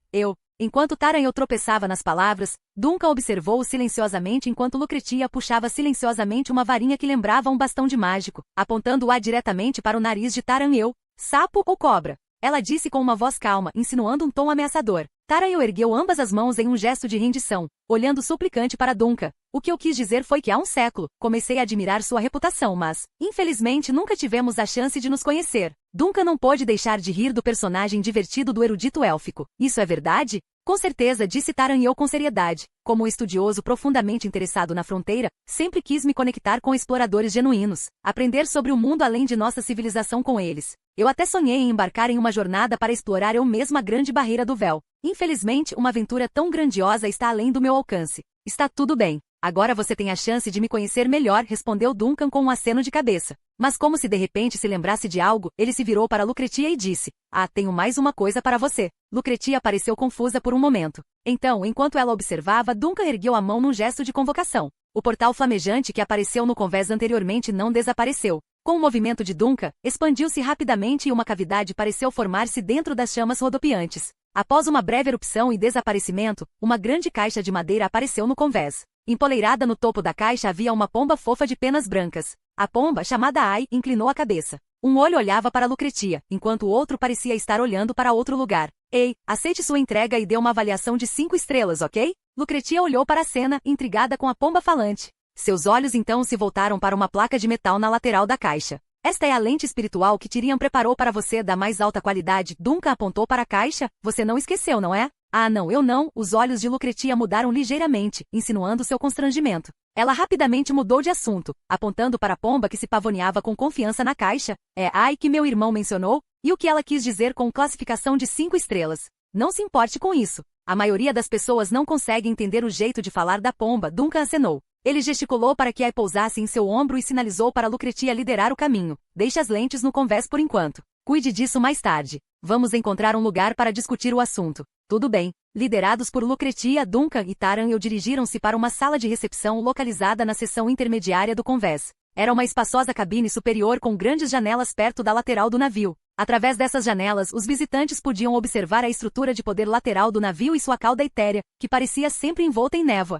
Speaker 1: Enquanto Taranhão tropeçava nas palavras, Duncan observou-o silenciosamente enquanto Lucretia puxava silenciosamente uma varinha que lembrava um bastão de mágico, apontando-a diretamente para o nariz de Taranhão. Sapo ou cobra? Ela disse com uma voz calma, insinuando um tom ameaçador. Taranhão ergueu ambas as mãos em um gesto de rendição, olhando suplicante para Duncan. O que eu quis dizer foi que há um século, comecei a admirar sua reputação, mas, infelizmente, nunca tivemos a chance de nos conhecer. Duncan não pôde deixar de rir do personagem divertido do erudito élfico. Isso é verdade? Com certeza, disse Taranhão com seriedade. Como um estudioso profundamente interessado na fronteira, sempre quis me conectar com exploradores genuínos, aprender sobre o mundo além de nossa civilização com eles. Eu até sonhei em embarcar em uma jornada para explorar eu mesma a grande barreira do véu. Infelizmente, uma aventura tão grandiosa está além do meu alcance. Está tudo bem. Agora você tem a chance de me conhecer melhor, respondeu Duncan com um aceno de cabeça. Mas como se de repente se lembrasse de algo, ele se virou para Lucretia e disse: tenho mais uma coisa para você. Lucretia pareceu confusa por um momento. Então, enquanto ela observava, Duncan ergueu a mão num gesto de convocação. O portal flamejante que apareceu no convés anteriormente não desapareceu. Com o movimento de Duncan, expandiu-se rapidamente e uma cavidade pareceu formar-se dentro das chamas rodopiantes. Após uma breve erupção e desaparecimento, uma grande caixa de madeira apareceu no convés. Empoleirada no topo da caixa havia uma pomba fofa de penas brancas. A pomba, chamada Ai, inclinou a cabeça. Um olho olhava para Lucretia, enquanto o outro parecia estar olhando para outro lugar. Ei, aceite sua entrega e dê uma avaliação de 5 estrelas, ok? Lucretia olhou para a cena, intrigada com a pomba falante. Seus olhos então se voltaram para uma placa de metal na lateral da caixa. Esta é a lente espiritual que Tyrion preparou para você da mais alta qualidade. Duncan apontou para a caixa. Você não esqueceu, não é? Não, eu não. Os olhos de Lucretia mudaram ligeiramente, insinuando seu constrangimento. Ela rapidamente mudou de assunto, apontando para a pomba que se pavoneava com confiança na caixa. Ai que meu irmão mencionou? E o que ela quis dizer com classificação de 5 estrelas? Não se importe com isso. A maioria das pessoas não consegue entender o jeito de falar da pomba. Duncan acenou. Ele gesticulou para que Ai pousasse em seu ombro e sinalizou para Lucretia liderar o caminho. Deixe as lentes no convés por enquanto. Cuide disso mais tarde. Vamos encontrar um lugar para discutir o assunto. Tudo bem. Liderados por Lucretia, Duncan e Taranhão dirigiram-se para uma sala de recepção localizada na seção intermediária do convés. Era uma espaçosa cabine superior com grandes janelas perto da lateral do navio. Através dessas janelas, os visitantes podiam observar a estrutura de poder lateral do navio e sua cauda etérea, que parecia sempre envolta em névoa.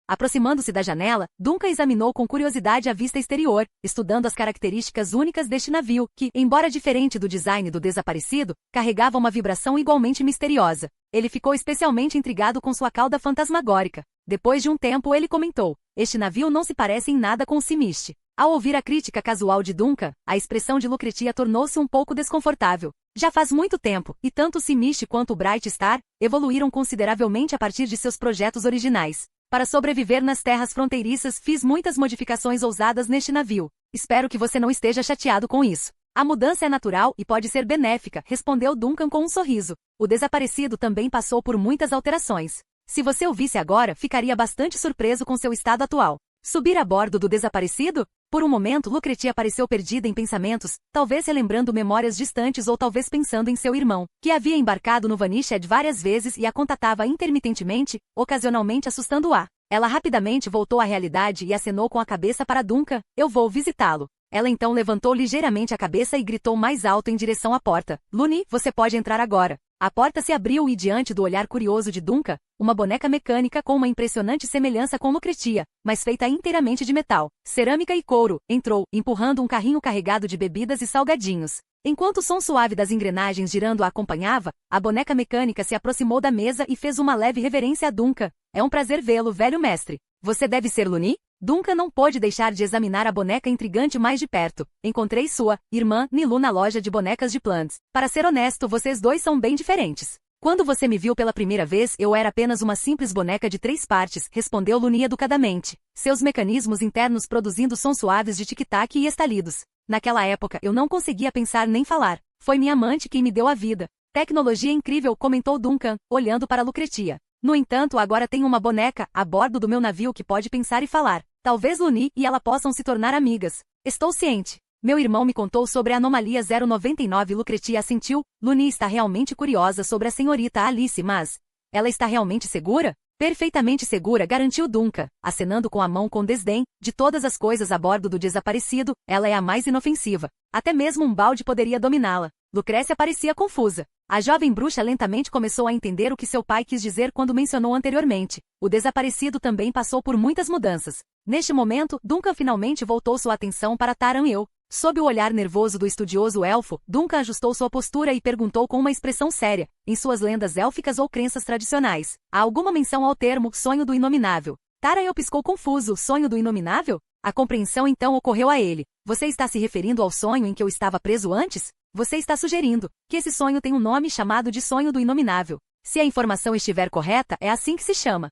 Speaker 1: Aproximando-se da janela, Duncan examinou com curiosidade a vista exterior, estudando as características únicas deste navio, que, embora diferente do design do desaparecido, carregava uma vibração igualmente misteriosa. Ele ficou especialmente intrigado com sua cauda fantasmagórica. Depois de um tempo ele comentou: este navio não se parece em nada com o Simiste. Ao ouvir a crítica casual de Duncan, a expressão de Lucretia tornou-se um pouco desconfortável. Já faz muito tempo, e tanto o Simiste quanto o Bright Star evoluíram consideravelmente a partir de seus projetos originais. Para sobreviver nas terras fronteiriças, fiz muitas modificações ousadas neste navio. Espero que você não esteja chateado com isso. A mudança é natural e pode ser benéfica, respondeu Duncan com um sorriso. O desaparecido também passou por muitas alterações. Se você o visse agora, ficaria bastante surpreso com seu estado atual. Subir a bordo do desaparecido? Por um momento, Lucretia pareceu perdida em pensamentos, talvez relembrando memórias distantes ou talvez pensando em seu irmão, que havia embarcado no Vanished várias vezes e a contatava intermitentemente, ocasionalmente assustando-a. Ela rapidamente voltou à realidade e acenou com a cabeça para Duncan: eu vou visitá-lo. Ela então levantou ligeiramente a cabeça e gritou mais alto em direção à porta: Luni, você pode entrar agora. A porta se abriu e diante do olhar curioso de Duncan, uma boneca mecânica com uma impressionante semelhança com Lucretia, mas feita inteiramente de metal, cerâmica e couro, entrou, empurrando um carrinho carregado de bebidas e salgadinhos. Enquanto o som suave das engrenagens girando a acompanhava, a boneca mecânica se aproximou da mesa e fez uma leve reverência a Duncan. É um prazer vê-lo, velho mestre. Você deve ser Luni? Duncan não pôde deixar de examinar a boneca intrigante mais de perto. Encontrei sua irmã, Nilu, na loja de bonecas de Plants. Para ser honesto, vocês dois são bem diferentes. Quando você me viu pela primeira vez, eu era apenas uma simples boneca de 3 partes, respondeu Luni educadamente. Seus mecanismos internos produzindo sons suaves de tic-tac e estalidos. Naquela época, eu não conseguia pensar nem falar. Foi minha amante quem me deu a vida. Tecnologia incrível, comentou Duncan, olhando para Lucretia. No entanto, agora tenho uma boneca, a bordo do meu navio que pode pensar e falar. Talvez Luni e ela possam se tornar amigas. Estou ciente. Meu irmão me contou sobre a anomalia 099. Lucretia assentiu. Luni está realmente curiosa sobre a senhorita Alice, mas... ela está realmente segura? Perfeitamente segura, garantiu Duncan, acenando com a mão com desdém. De todas as coisas a bordo do desaparecido, ela é a mais inofensiva. Até mesmo um balde poderia dominá-la. Lucrécia parecia confusa. A jovem bruxa lentamente começou a entender o que seu pai quis dizer quando mencionou anteriormente. O desaparecido também passou por muitas mudanças. Neste momento, Duncan finalmente voltou sua atenção para Taran-eu. Sob o olhar nervoso do estudioso elfo, Duncan ajustou sua postura e perguntou com uma expressão séria, em suas lendas élficas ou crenças tradicionais, há alguma menção ao termo sonho do inominável? Taran-eu piscou confuso, sonho do inominável? A compreensão então ocorreu a ele. Você está se referindo ao sonho em que eu estava preso antes? Você está sugerindo que esse sonho tem um nome chamado de sonho do inominável. Se a informação estiver correta, é assim que se chama.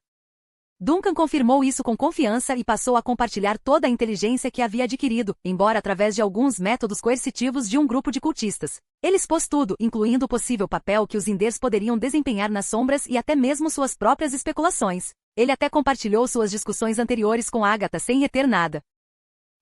Speaker 1: Duncan confirmou isso com confiança e passou a compartilhar toda a inteligência que havia adquirido, embora através de alguns métodos coercitivos de um grupo de cultistas. Ele expôs tudo, incluindo o possível papel que os Inders poderiam desempenhar nas sombras e até mesmo suas próprias especulações. Ele até compartilhou suas discussões anteriores com Agatha sem reter nada.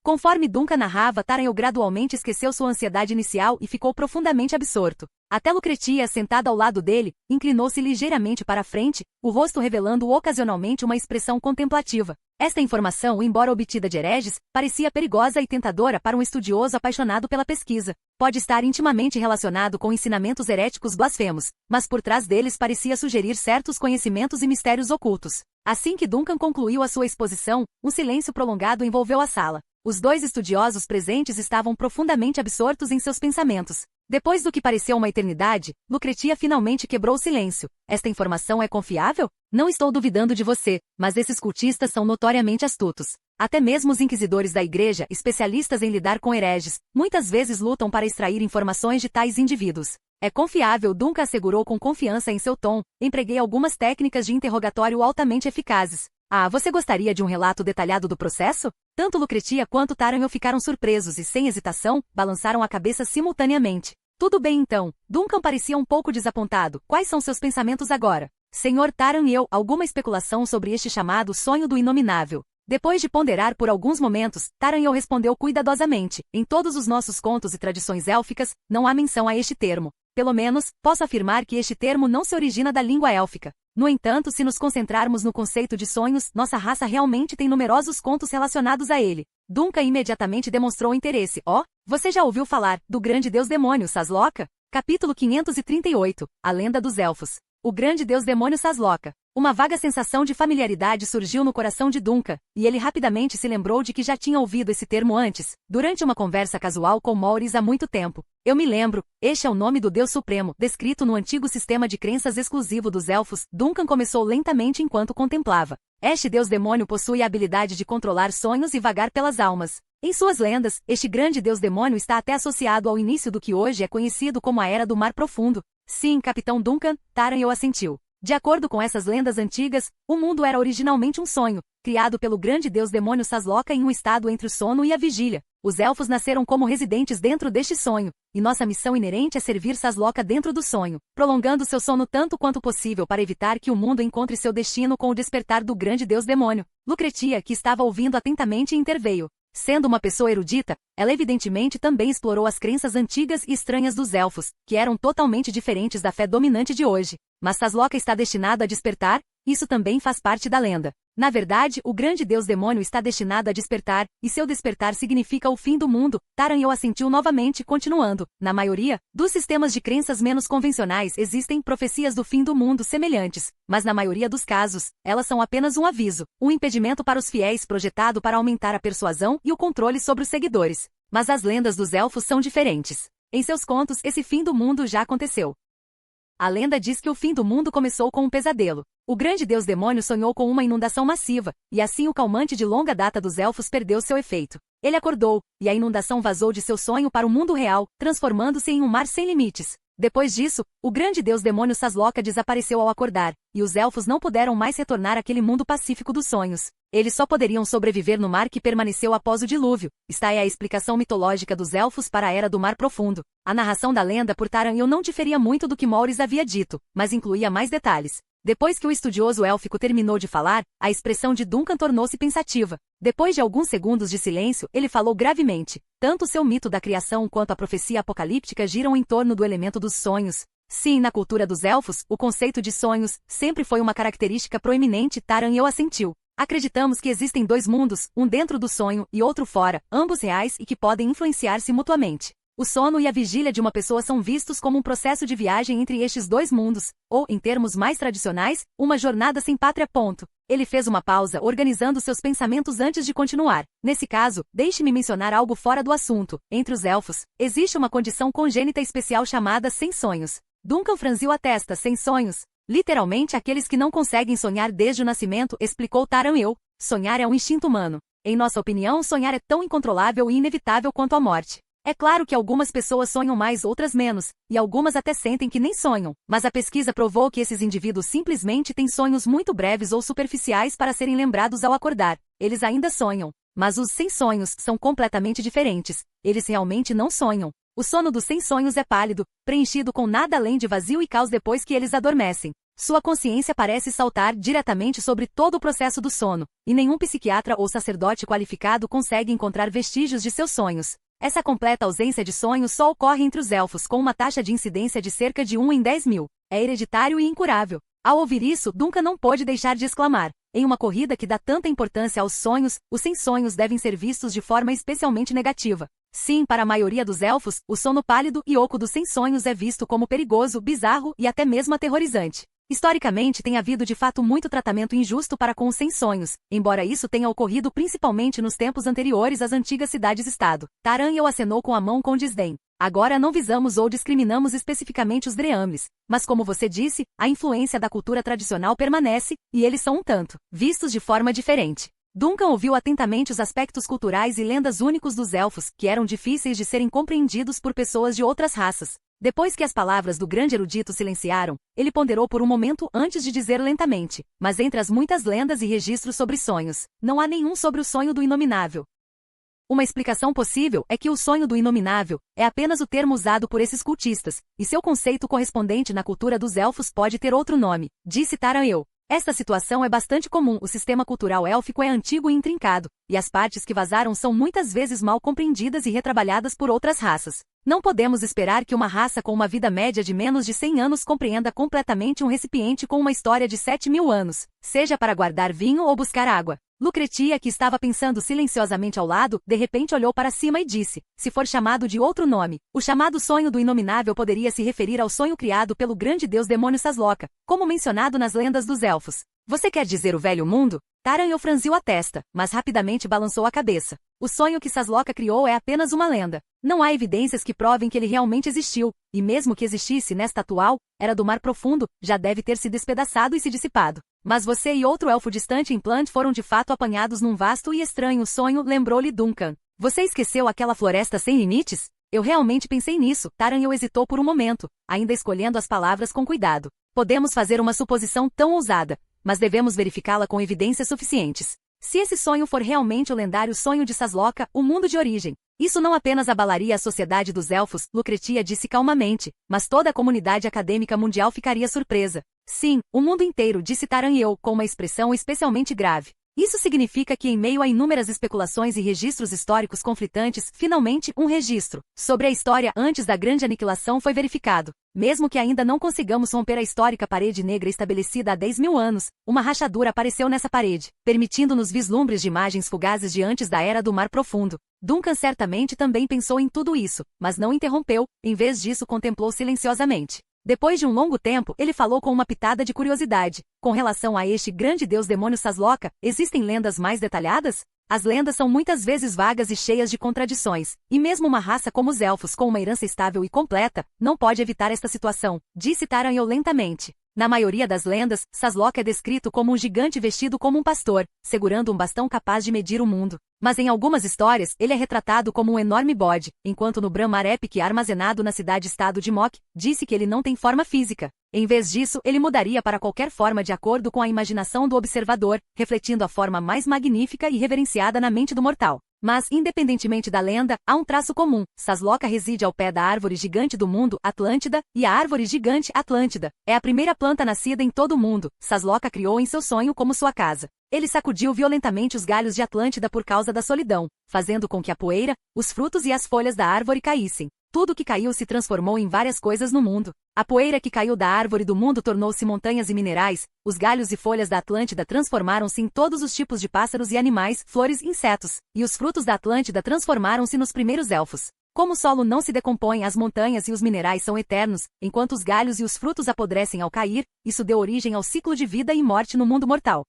Speaker 1: Conforme Duncan narrava, Taran-eu gradualmente esqueceu sua ansiedade inicial e ficou profundamente absorto. Até Lucretia, sentada ao lado dele, inclinou-se ligeiramente para a frente, o rosto revelando ocasionalmente uma expressão contemplativa. Esta informação, embora obtida de hereges, parecia perigosa e tentadora para um estudioso apaixonado pela pesquisa. Pode estar intimamente relacionado com ensinamentos heréticos blasfemos, mas por trás deles parecia sugerir certos conhecimentos e mistérios ocultos. Assim que Duncan concluiu a sua exposição, um silêncio prolongado envolveu a sala. Os dois estudiosos presentes estavam profundamente absortos em seus pensamentos. Depois do que pareceu uma eternidade, Lucretia finalmente quebrou o silêncio. Esta informação é confiável? Não estou duvidando de você, mas esses cultistas são notoriamente astutos. Até mesmo os inquisidores da igreja, especialistas em lidar com hereges, muitas vezes lutam para extrair informações de tais indivíduos. É confiável, Duncan assegurou com confiança em seu tom. Empreguei algumas técnicas de interrogatório altamente eficazes. Ah, você gostaria de um relato detalhado do processo? Tanto Lucretia quanto Taran-eu ficaram surpresos e, sem hesitação, balançaram a cabeça simultaneamente. Tudo bem então. Duncan parecia um pouco desapontado. Quais são seus pensamentos agora? Senhor Taran-eu, alguma especulação sobre este chamado sonho do inominável? Depois de ponderar por alguns momentos, Taran-eu respondeu cuidadosamente. Em todos os nossos contos e tradições élficas, não há menção a este termo. Pelo menos, posso afirmar que este termo não se origina da língua élfica. No entanto, se nos concentrarmos no conceito de sonhos, nossa raça realmente tem numerosos contos relacionados a ele. Duncan imediatamente demonstrou interesse. Você já ouviu falar do grande deus demônio Sasloka? Capítulo 538. A lenda dos elfos. O grande deus demônio Sasloka. Uma vaga sensação de familiaridade surgiu no coração de Duncan, e ele rapidamente se lembrou de que já tinha ouvido esse termo antes, durante uma conversa casual com Maurice há muito tempo. Eu me lembro, este é o nome do Deus Supremo, descrito no antigo sistema de crenças exclusivo dos elfos. Duncan começou lentamente enquanto contemplava. Este deus demônio possui a habilidade de controlar sonhos e vagar pelas almas. Em suas lendas, este grande deus demônio está até associado ao início do que hoje é conhecido como a Era do Mar Profundo. Sim, Capitão Duncan, Taran-eu assentiu. De acordo com essas lendas antigas, o mundo era originalmente um sonho, criado pelo grande deus demônio Sasloka em um estado entre o sono e a vigília. Os elfos nasceram como residentes dentro deste sonho, e nossa missão inerente é servir Sasloka dentro do sonho, prolongando seu sono tanto quanto possível para evitar que o mundo encontre seu destino com o despertar do grande deus demônio. Lucretia, que estava ouvindo atentamente, interveio. Sendo uma pessoa erudita, ela evidentemente também explorou as crenças antigas e estranhas dos elfos, que eram totalmente diferentes da fé dominante de hoje. Mas Sasloka está destinado a despertar? Isso também faz parte da lenda. Na verdade, o grande deus demônio está destinado a despertar, e seu despertar significa o fim do mundo. Taran-eu assentiu novamente, continuando. Na maioria dos sistemas de crenças menos convencionais existem profecias do fim do mundo semelhantes, mas na maioria dos casos, elas são apenas um aviso, um impedimento para os fiéis projetado para aumentar a persuasão e o controle sobre os seguidores. Mas as lendas dos elfos são diferentes. Em seus contos, esse fim do mundo já aconteceu. A lenda diz que o fim do mundo começou com um pesadelo. O grande deus demônio sonhou com uma inundação massiva, e assim o calmante de longa data dos elfos perdeu seu efeito. Ele acordou, e a inundação vazou de seu sonho para o mundo real, transformando-se em um mar sem limites. Depois disso, o grande deus demônio Sasloka desapareceu ao acordar, e os elfos não puderam mais retornar àquele mundo pacífico dos sonhos. Eles só poderiam sobreviver no mar que permaneceu após o dilúvio. Esta é a explicação mitológica dos elfos para a Era do Mar Profundo. A narração da lenda por Taran-eu não diferia muito do que Maurice havia dito, mas incluía mais detalhes. Depois que o estudioso élfico terminou de falar, a expressão de Duncan tornou-se pensativa. Depois de alguns segundos de silêncio, ele falou gravemente. Tanto seu mito da criação quanto a profecia apocalíptica giram em torno do elemento dos sonhos. Sim, na cultura dos elfos, o conceito de sonhos sempre foi uma característica proeminente. Taran-eu assentiu. Acreditamos que existem dois mundos, um dentro do sonho e outro fora, ambos reais e que podem influenciar-se mutuamente. O sono e a vigília de uma pessoa são vistos como um processo de viagem entre estes dois mundos, ou, em termos mais tradicionais, uma jornada sem pátria. Ele fez uma pausa, organizando seus pensamentos antes de continuar. Nesse caso, deixe-me mencionar algo fora do assunto. Entre os elfos, existe uma condição congênita especial chamada sem sonhos. Duncan franziu a testa. Sem sonhos? Literalmente aqueles que não conseguem sonhar desde o nascimento, explicou Taran-eu. Sonhar é um instinto humano. Em nossa opinião, sonhar é tão incontrolável e inevitável quanto a morte. É claro que algumas pessoas sonham mais, outras menos, e algumas até sentem que nem sonham, mas a pesquisa provou que esses indivíduos simplesmente têm sonhos muito breves ou superficiais para serem lembrados ao acordar. Eles ainda sonham, mas os sem sonhos são completamente diferentes. Eles realmente não sonham. O sono dos sem sonhos é pálido, preenchido com nada além de vazio e caos depois que eles adormecem. Sua consciência parece saltar diretamente sobre todo o processo do sono, e nenhum psiquiatra ou sacerdote qualificado consegue encontrar vestígios de seus sonhos. Essa completa ausência de sonhos só ocorre entre os elfos, com uma taxa de incidência de cerca de 1 em 10 mil. É hereditário e incurável. Ao ouvir isso, Duncan não pôde deixar de exclamar. Em uma corrida que dá tanta importância aos sonhos, os sem sonhos devem ser vistos de forma especialmente negativa. Sim, para a maioria dos elfos, o sono pálido e oco dos sem sonhos é visto como perigoso, bizarro e até mesmo aterrorizante. Historicamente tem havido de fato muito tratamento injusto para com os sem sonhos, embora isso tenha ocorrido principalmente nos tempos anteriores às antigas cidades-estado. Taran-eu acenou com a mão com desdém. Agora não visamos ou discriminamos especificamente os Dreamlis, mas como você disse, a influência da cultura tradicional permanece, e eles são um tanto vistos de forma diferente. Duncan ouviu atentamente os aspectos culturais e lendas únicos dos elfos, que eram difíceis de serem compreendidos por pessoas de outras raças. Depois que as palavras do grande erudito silenciaram, ele ponderou por um momento antes de dizer lentamente, mas entre as muitas lendas e registros sobre sonhos, não há nenhum sobre o sonho do inominável. Uma explicação possível é que o sonho do inominável é apenas o termo usado por esses cultistas, e seu conceito correspondente na cultura dos elfos pode ter outro nome, disse Taran-eu. Esta situação é bastante comum. O sistema cultural élfico é antigo e intrincado, e as partes que vazaram são muitas vezes mal compreendidas e retrabalhadas por outras raças. Não podemos esperar que uma raça com uma vida média de menos de 100 anos compreenda completamente um recipiente com uma história de 7.000 anos, seja para guardar vinho ou buscar água. Lucretia, que estava pensando silenciosamente ao lado, de repente olhou para cima e disse, se for chamado de outro nome, o chamado sonho do inominável poderia se referir ao sonho criado pelo grande deus demônio Sasloka, como mencionado nas lendas dos elfos. Você quer dizer o velho mundo? Taran-eu franziu a testa, mas rapidamente balançou a cabeça. O sonho que Sasloka criou é apenas uma lenda. Não há evidências que provem que ele realmente existiu, e mesmo que existisse nesta atual era do mar profundo, já deve ter se despedaçado e se dissipado. Mas você e outro elfo distante em Plant foram de fato apanhados num vasto e estranho sonho, lembrou-lhe Duncan. Você esqueceu aquela floresta sem limites? Eu realmente pensei nisso. Taran-eu hesitou por um momento, ainda escolhendo as palavras com cuidado. Podemos fazer uma suposição tão ousada, mas devemos verificá-la com evidências suficientes. Se esse sonho for realmente o lendário sonho de Sasloka, o mundo de origem, isso não apenas abalaria a sociedade dos elfos, Lucretia disse calmamente, mas toda a comunidade acadêmica mundial ficaria surpresa. Sim, o mundo inteiro, disse Taran-eu, com uma expressão especialmente grave. Isso significa que em meio a inúmeras especulações e registros históricos conflitantes, finalmente um registro sobre a história antes da grande aniquilação foi verificado. Mesmo que ainda não consigamos romper a histórica parede negra estabelecida há 10.000 anos, uma rachadura apareceu nessa parede, permitindo-nos vislumbres de imagens fugazes de antes da Era do Mar Profundo. Duncan certamente também pensou em tudo isso, mas não interrompeu, em vez disso contemplou silenciosamente. Depois de um longo tempo, ele falou com uma pitada de curiosidade. Com relação a este grande deus demônio Sasloka, existem lendas mais detalhadas? As lendas são muitas vezes vagas e cheias de contradições, e mesmo uma raça como os elfos com uma herança estável e completa, não pode evitar esta situação, disse Taran-eu lentamente. Na maioria das lendas, Sasloka é descrito como um gigante vestido como um pastor, segurando um bastão capaz de medir o mundo. Mas em algumas histórias, ele é retratado como um enorme bode, enquanto no Bran-mar Epic armazenado na cidade-estado de Mok, disse que ele não tem forma física. Em vez disso, ele mudaria para qualquer forma de acordo com a imaginação do observador, refletindo a forma mais magnífica e reverenciada na mente do mortal. Mas, independentemente da lenda, há um traço comum. Sasloka reside ao pé da árvore gigante do mundo, Atlântida, e a árvore gigante Atlântida é a primeira planta nascida em todo o mundo. Sasloka criou em seu sonho como sua casa. Ele sacudiu violentamente os galhos de Atlântida por causa da solidão, fazendo com que a poeira, os frutos e as folhas da árvore caíssem. Tudo que caiu se transformou em várias coisas no mundo. A poeira que caiu da árvore do mundo tornou-se montanhas e minerais, os galhos e folhas da Atlântida transformaram-se em todos os tipos de pássaros e animais, flores e insetos, e os frutos da Atlântida transformaram-se nos primeiros elfos. Como o solo não se decompõe, as montanhas e os minerais são eternos, enquanto os galhos e os frutos apodrecem ao cair, isso deu origem ao ciclo de vida e morte no mundo mortal.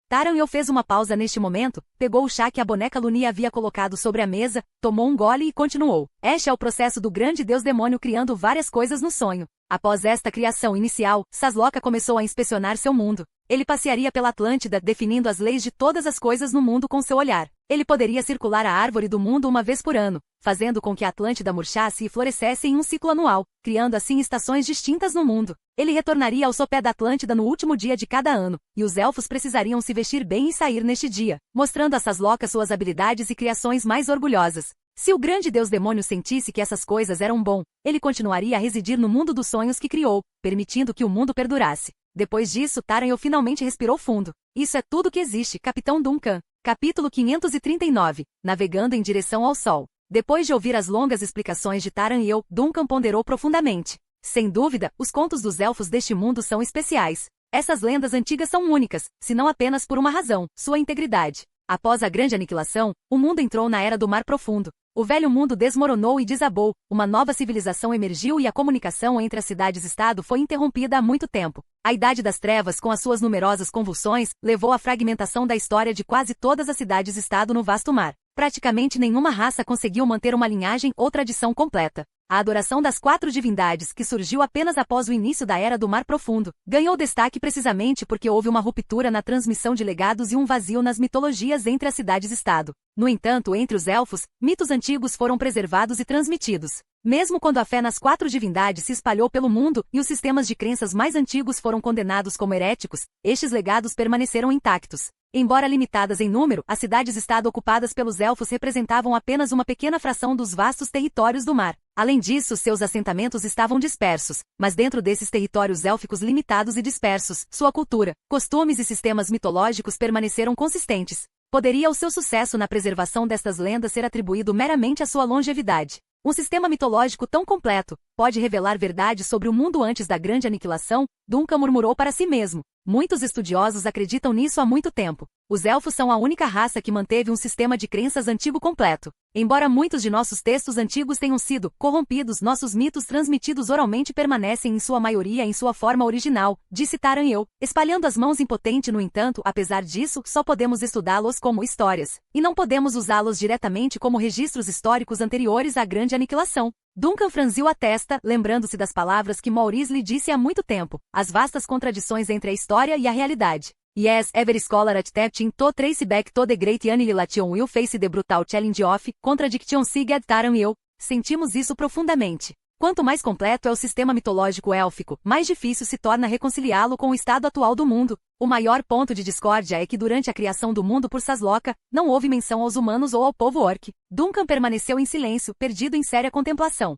Speaker 1: Taran'el fez uma pausa neste momento, pegou o chá que a boneca Lunia havia colocado sobre a mesa, tomou um gole e continuou. Este é o processo do grande deus demônio criando várias coisas no sonho. Após esta criação inicial, Sasloka começou a inspecionar seu mundo. Ele passearia pela Atlântida, definindo as leis de todas as coisas no mundo com seu olhar. Ele poderia circular a árvore do mundo uma vez por ano, fazendo com que a Atlântida murchasse e florescesse em um ciclo anual, criando assim estações distintas no mundo. Ele retornaria ao sopé da Atlântida no último dia de cada ano, e os elfos precisariam se vestir bem e sair neste dia, mostrando a Sasloka suas habilidades e criações mais orgulhosas. Se o grande deus demônio sentisse que essas coisas eram bom, ele continuaria a residir no mundo dos sonhos que criou, permitindo que o mundo perdurasse. Depois disso, Taran'el finalmente respirou fundo. Isso é tudo que existe, Capitão Duncan. Capítulo 539. Navegando em direção ao sol. Depois de ouvir as longas explicações de Taran'el, Duncan ponderou profundamente. Sem dúvida, os contos dos elfos deste mundo são especiais. Essas lendas antigas são únicas, se não apenas por uma razão, sua integridade. Após a grande aniquilação, o mundo entrou na Era do Mar Profundo. O velho mundo desmoronou e desabou, uma nova civilização emergiu e a comunicação entre as cidades-estado foi interrompida há muito tempo. A Idade das Trevas, com as suas numerosas convulsões, levou à fragmentação da história de quase todas as cidades-estado no vasto mar. Praticamente nenhuma raça conseguiu manter uma linhagem ou tradição completa. A adoração das 4 divindades, que surgiu apenas após o início da Era do Mar Profundo, ganhou destaque precisamente porque houve uma ruptura na transmissão de legados e um vazio nas mitologias entre as cidades-estado. No entanto, entre os elfos, mitos antigos foram preservados e transmitidos. Mesmo quando a fé nas 4 divindades se espalhou pelo mundo e os sistemas de crenças mais antigos foram condenados como heréticos, estes legados permaneceram intactos. Embora limitadas em número, as cidades-estado ocupadas pelos elfos representavam apenas uma pequena fração dos vastos territórios do mar. Além disso, seus assentamentos estavam dispersos, mas dentro desses territórios élficos limitados e dispersos, sua cultura, costumes e sistemas mitológicos permaneceram consistentes. Poderia o seu sucesso na preservação destas lendas ser atribuído meramente à sua longevidade. Um sistema mitológico tão completo pode revelar verdades sobre o mundo antes da grande aniquilação? Duncan murmurou para si mesmo. Muitos estudiosos acreditam nisso há muito tempo. Os elfos são a única raça que manteve um sistema de crenças antigo completo. Embora muitos de nossos textos antigos tenham sido corrompidos, nossos mitos transmitidos oralmente permanecem em sua maioria em sua forma original, disse Taran'el, espalhando as mãos impotente. No entanto, apesar disso, só podemos estudá-los como histórias, e não podemos usá-los diretamente como registros históricos anteriores à grande aniquilação. Duncan franziu a testa, lembrando-se das palavras que Maurice lhe disse há muito tempo, as vastas contradições entre a história e a realidade. Yes, every scholar accepting to trace back to the great annihilation will face the brutal challenge of contradiction sigad Taran'el. Sentimos isso profundamente. Quanto mais completo é o sistema mitológico élfico, mais difícil se torna reconciliá-lo com o estado atual do mundo. O maior ponto de discórdia é que durante a criação do mundo por Sasloka, não houve menção aos humanos ou ao povo orc. Duncan permaneceu em silêncio, perdido em séria contemplação.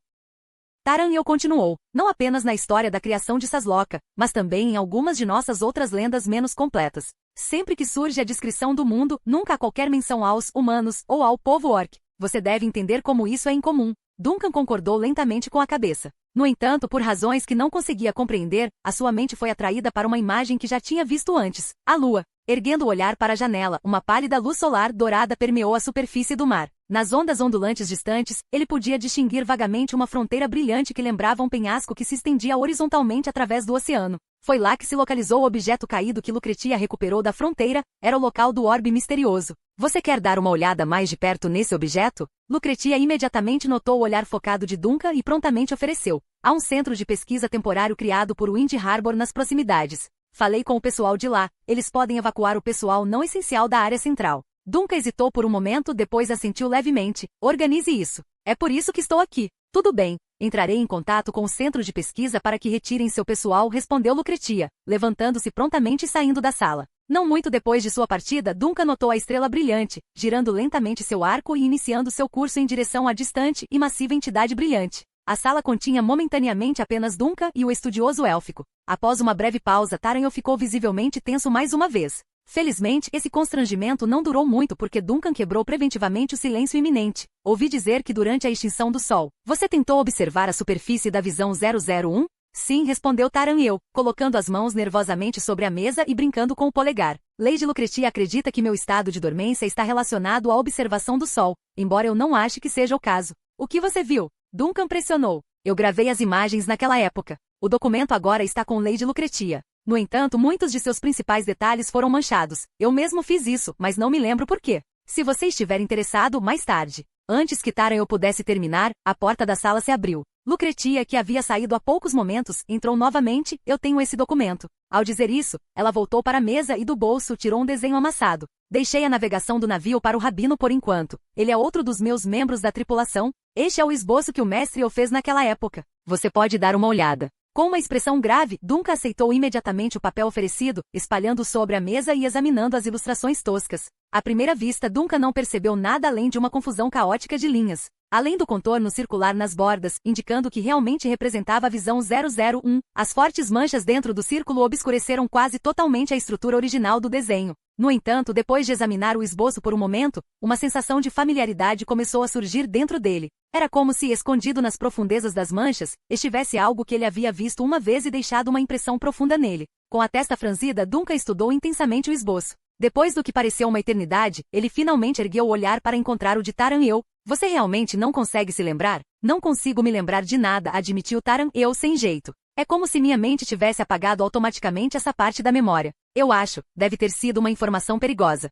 Speaker 1: Taran'el continuou, não apenas na história da criação de Sasloka, mas também em algumas de nossas outras lendas menos completas. Sempre que surge a descrição do mundo, nunca há qualquer menção aos humanos ou ao povo orc. Você deve entender como isso é incomum. Duncan concordou lentamente com a cabeça. No entanto, por razões que não conseguia compreender, a sua mente foi atraída para uma imagem que já tinha visto antes. A lua. Erguendo o olhar para a janela, uma pálida luz solar dourada permeou a superfície do mar. Nas ondas ondulantes distantes, ele podia distinguir vagamente uma fronteira brilhante que lembrava um penhasco que se estendia horizontalmente através do oceano. Foi lá que se localizou o objeto caído que Lucretia recuperou da fronteira, era o local do orbe misterioso. Você quer dar uma olhada mais de perto nesse objeto? Lucretia imediatamente notou o olhar focado de Duncan e prontamente ofereceu. Há um centro de pesquisa temporário criado por Wind Harbor nas proximidades. Falei com o pessoal de lá, eles podem evacuar o pessoal não essencial da área central. Duncan hesitou por um momento, depois assentiu levemente. Organize isso. É por isso que estou aqui. Tudo bem. Entrarei em contato com o centro de pesquisa para que retirem seu pessoal, respondeu Lucretia, levantando-se prontamente e saindo da sala. Não muito depois de sua partida, Duncan notou a estrela brilhante, girando lentamente seu arco e iniciando seu curso em direção à distante e massiva entidade brilhante. A sala continha momentaneamente apenas Duncan e o estudioso élfico. Após uma breve pausa, Taran'el ficou visivelmente tenso mais uma vez. Felizmente, esse constrangimento não durou muito porque Duncan quebrou preventivamente o silêncio iminente. Ouvi dizer que durante a extinção do Sol, você tentou observar a superfície da visão 001? Sim, respondeu Taran'el, colocando as mãos nervosamente sobre a mesa e brincando com o polegar. Lady Lucretia acredita que meu estado de dormência está relacionado à observação do Sol, embora eu não ache que seja o caso. O que você viu? Duncan pressionou. Eu gravei as imagens naquela época. O documento agora está com Lady Lucretia. No entanto, muitos de seus principais detalhes foram manchados. Eu mesmo fiz isso, mas não me lembro por quê. Se você estiver interessado, mais tarde. Antes que Taran eu pudesse terminar, a porta da sala se abriu. Lucretia, que havia saído há poucos momentos, entrou novamente. Eu tenho esse documento. Ao dizer isso, ela voltou para a mesa e do bolso tirou um desenho amassado. Deixei a navegação do navio para o Rabino por enquanto. Ele é outro dos meus membros da tripulação. Este é o esboço que o mestre eu fez naquela época. Você pode dar uma olhada. Com uma expressão grave, Duncan aceitou imediatamente o papel oferecido, espalhando sobre a mesa e examinando as ilustrações toscas. À primeira vista, Duncan não percebeu nada além de uma confusão caótica de linhas. Além do contorno circular nas bordas, indicando que realmente representava a visão 001, as fortes manchas dentro do círculo obscureceram quase totalmente a estrutura original do desenho. No entanto, depois de examinar o esboço por um momento, uma sensação de familiaridade começou a surgir dentro dele. Era como se, escondido nas profundezas das manchas, estivesse algo que ele havia visto uma vez e deixado uma impressão profunda nele. Com a testa franzida, Duncan estudou intensamente o esboço. Depois do que pareceu uma eternidade, ele finalmente ergueu o olhar para encontrar o de Taran eu. Você realmente não consegue se lembrar? Não consigo me lembrar de nada, admitiu Taran eu sem jeito. É como se minha mente tivesse apagado automaticamente essa parte da memória. Eu acho, deve ter sido uma informação perigosa.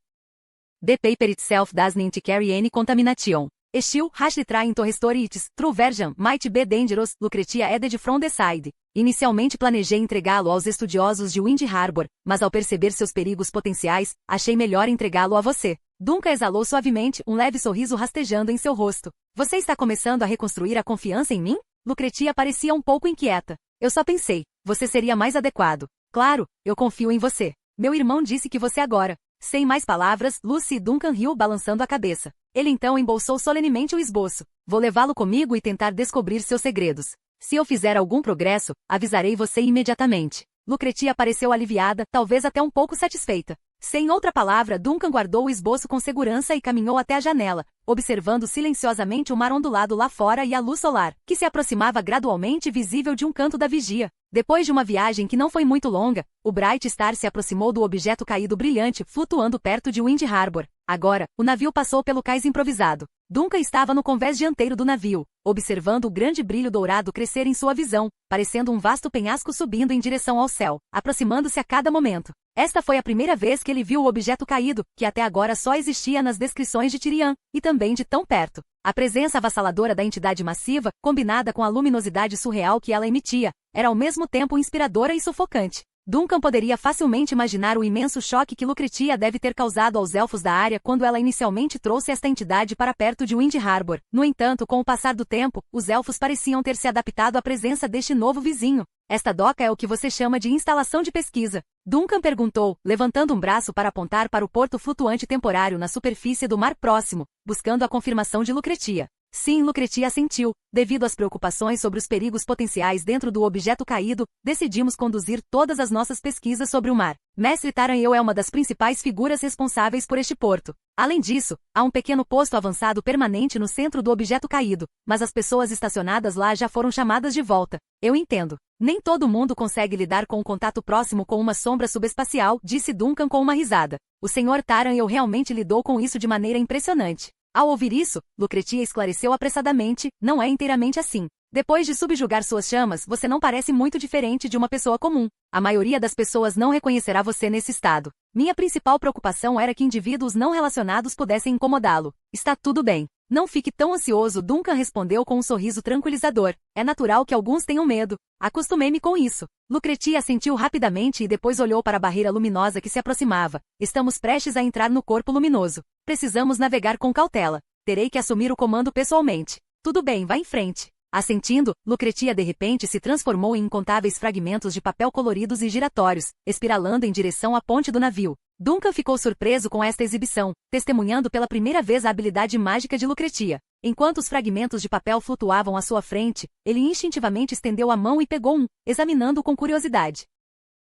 Speaker 1: The paper itself does not carry any contamination. Still, has trying to restore its true version might be dangerous, Lucretia added from the side. Inicialmente planejei entregá-lo aos estudiosos de Wind Harbor, mas ao perceber seus perigos potenciais, achei melhor entregá-lo a você. Duncan exalou suavemente, um leve sorriso rastejando em seu rosto. Você está começando a reconstruir a confiança em mim? Lucretia parecia um pouco inquieta. Eu só pensei, você seria mais adequado. Claro, eu confio em você. Meu irmão disse que você agora. Sem mais palavras, Lucy e Duncan riu balançando a cabeça. Ele então embolsou solenemente o esboço. Vou levá-lo comigo e tentar descobrir seus segredos. Se eu fizer algum progresso, avisarei você imediatamente. Lucretia pareceu aliviada, talvez até um pouco satisfeita. Sem outra palavra, Duncan guardou o esboço com segurança e caminhou até a janela, observando silenciosamente o mar ondulado lá fora e a luz solar, que se aproximava gradualmente visível de um canto da vigia. Depois de uma viagem que não foi muito longa, o Bright Star se aproximou do objeto caído brilhante flutuando perto de Wind Harbor. Agora, o navio passou pelo cais improvisado. Duncan estava no convés dianteiro do navio, observando o grande brilho dourado crescer em sua visão, parecendo um vasto penhasco subindo em direção ao céu, aproximando-se a cada momento. Esta foi a primeira vez que ele viu o objeto caído, que até agora só existia nas descrições de Tyrian, e também de tão perto. A presença avassaladora da entidade massiva, combinada com a luminosidade surreal que ela emitia, era ao mesmo tempo inspiradora e sufocante. Duncan poderia facilmente imaginar o imenso choque que Lucretia deve ter causado aos elfos da área quando ela inicialmente trouxe esta entidade para perto de Wind Harbor. No entanto, com o passar do tempo, os elfos pareciam ter se adaptado à presença deste novo vizinho. Esta doca é o que você chama de instalação de pesquisa? Duncan perguntou, levantando um braço para apontar para o porto flutuante temporário na superfície do mar próximo, buscando a confirmação de Lucretia. Sim, Lucretia assentiu. Devido às preocupações sobre os perigos potenciais dentro do objeto caído, decidimos conduzir todas as nossas pesquisas sobre o mar. Mestre Taran eu é uma das principais figuras responsáveis por este porto. Além disso, há um pequeno posto avançado permanente no centro do objeto caído, mas as pessoas estacionadas lá já foram chamadas de volta. Eu entendo. Nem todo mundo consegue lidar com um contato próximo com uma sombra subespacial, disse Duncan com uma risada. O Sr. Taran eu realmente lidou com isso de maneira impressionante. Ao ouvir isso, Lucretia esclareceu apressadamente, não é inteiramente assim. Depois de subjugar suas chamas, você não parece muito diferente de uma pessoa comum. A maioria das pessoas não reconhecerá você nesse estado. Minha principal preocupação era que indivíduos não relacionados pudessem incomodá-lo. Está tudo bem. Não fique tão ansioso, Duncan respondeu com um sorriso tranquilizador. É natural que alguns tenham medo. Acostumei-me com isso. Lucretia assentiu rapidamente e depois olhou para a barreira luminosa que se aproximava. Estamos prestes a entrar no corpo luminoso. Precisamos navegar com cautela. Terei que assumir o comando pessoalmente. Tudo bem, vá em frente. Assentindo, Lucretia de repente se transformou em incontáveis fragmentos de papel coloridos e giratórios, espiralando em direção à ponte do navio. Duncan ficou surpreso com esta exibição, testemunhando pela primeira vez a habilidade mágica de Lucretia. Enquanto os fragmentos de papel flutuavam à sua frente, ele instintivamente estendeu a mão e pegou um, examinando-o com curiosidade.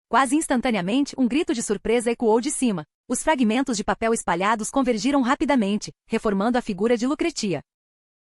Speaker 1: Quase instantaneamente, um grito de surpresa ecoou de cima. Os fragmentos de papel espalhados convergiram rapidamente, reformando a figura de Lucretia.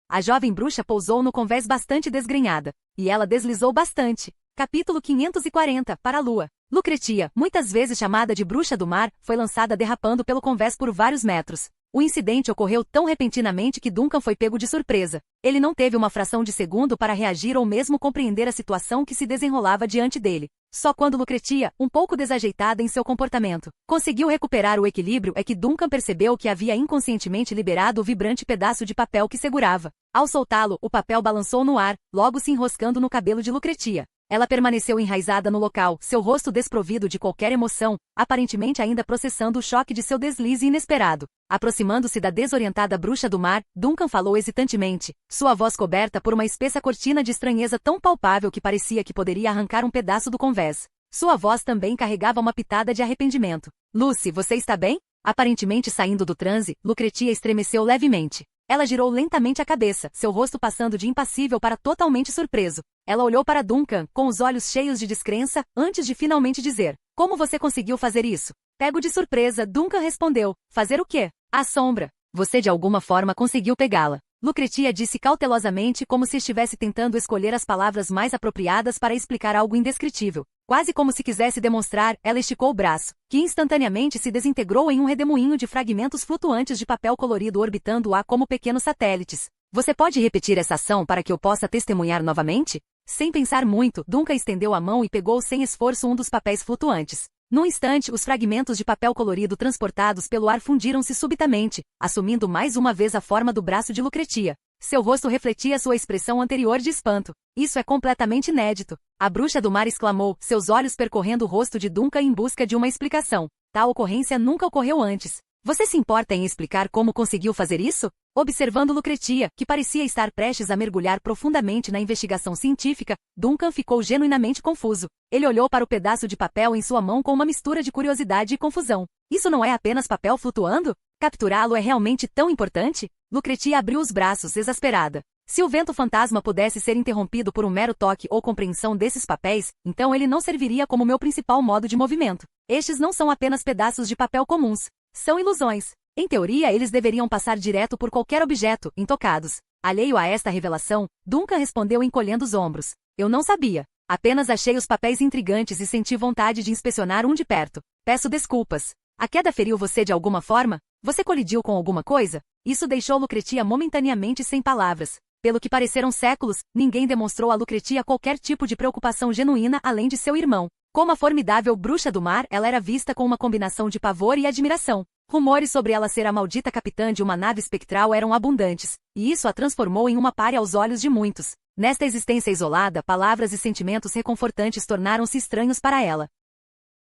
Speaker 1: A jovem bruxa pousou no convés bastante desgrenhada, e ela deslizou bastante. Capítulo 540, para a Lua. Lucretia, muitas vezes chamada de bruxa do mar, foi lançada derrapando pelo convés por vários metros. O incidente ocorreu tão repentinamente que Duncan foi pego de surpresa. Ele não teve uma fração de segundo para reagir ou mesmo compreender a situação que se desenrolava diante dele. Só quando Lucretia, um pouco desajeitada em seu comportamento, conseguiu recuperar o equilíbrio é que Duncan percebeu que havia inconscientemente liberado o vibrante pedaço de papel que segurava. Ao soltá-lo, o papel balançou no ar, logo se enroscando no cabelo de Lucretia. Ela permaneceu enraizada no local, seu rosto desprovido de qualquer emoção, aparentemente ainda processando o choque de seu deslize inesperado. Aproximando-se da desorientada bruxa do mar, Duncan falou hesitantemente, sua voz coberta por uma espessa cortina de estranheza tão palpável que parecia que poderia arrancar um pedaço do convés. Sua voz também carregava uma pitada de arrependimento. Lucy, você está bem? Aparentemente saindo do transe, Lucretia estremeceu levemente. Ela girou lentamente a cabeça, seu rosto passando de impassível para totalmente surpreso. Ela olhou para Duncan, com os olhos cheios de descrença, antes de finalmente dizer, como você conseguiu fazer isso? Pego de surpresa, Duncan respondeu, fazer o quê? A sombra. Você de alguma forma conseguiu pegá-la. Lucretia disse cautelosamente como se estivesse tentando escolher as palavras mais apropriadas para explicar algo indescritível. Quase como se quisesse demonstrar, ela esticou o braço, que instantaneamente se desintegrou em um redemoinho de fragmentos flutuantes de papel colorido orbitando-a como pequenos satélites. Você pode repetir essa ação para que eu possa testemunhar novamente? Sem pensar muito, Duncan estendeu a mão e pegou sem esforço um dos papéis flutuantes. Num instante, os fragmentos de papel colorido transportados pelo ar fundiram-se subitamente, assumindo mais uma vez a forma do braço de Lucretia. Seu rosto refletia sua expressão anterior de espanto. Isso é completamente inédito. A bruxa do mar exclamou, seus olhos percorrendo o rosto de Duncan em busca de uma explicação. Tal ocorrência nunca ocorreu antes. Você se importa em explicar como conseguiu fazer isso? Observando Lucretia, que parecia estar prestes a mergulhar profundamente na investigação científica, Duncan ficou genuinamente confuso. Ele olhou para o pedaço de papel em sua mão com uma mistura de curiosidade e confusão. Isso não é apenas papel flutuando? Capturá-lo é realmente tão importante? Lucretia abriu os braços, exasperada. Se o vento fantasma pudesse ser interrompido por um mero toque ou compreensão desses papéis, então ele não serviria como meu principal modo de movimento. Estes não são apenas pedaços de papel comuns. São ilusões. Em teoria, eles deveriam passar direto por qualquer objeto, intocados. Alheio a esta revelação, Duncan respondeu encolhendo os ombros. Eu não sabia. Apenas achei os papéis intrigantes e senti vontade de inspecionar um de perto. Peço desculpas. A queda feriu você de alguma forma? Você colidiu com alguma coisa? Isso deixou Lucretia momentaneamente sem palavras. Pelo que pareceram séculos, ninguém demonstrou a Lucretia qualquer tipo de preocupação genuína além de seu irmão. Como a formidável bruxa do mar, ela era vista com uma combinação de pavor e admiração. Rumores sobre ela ser a maldita capitã de uma nave espectral eram abundantes, e isso a transformou em uma pária aos olhos de muitos. Nesta existência isolada, palavras e sentimentos reconfortantes tornaram-se estranhos para ela.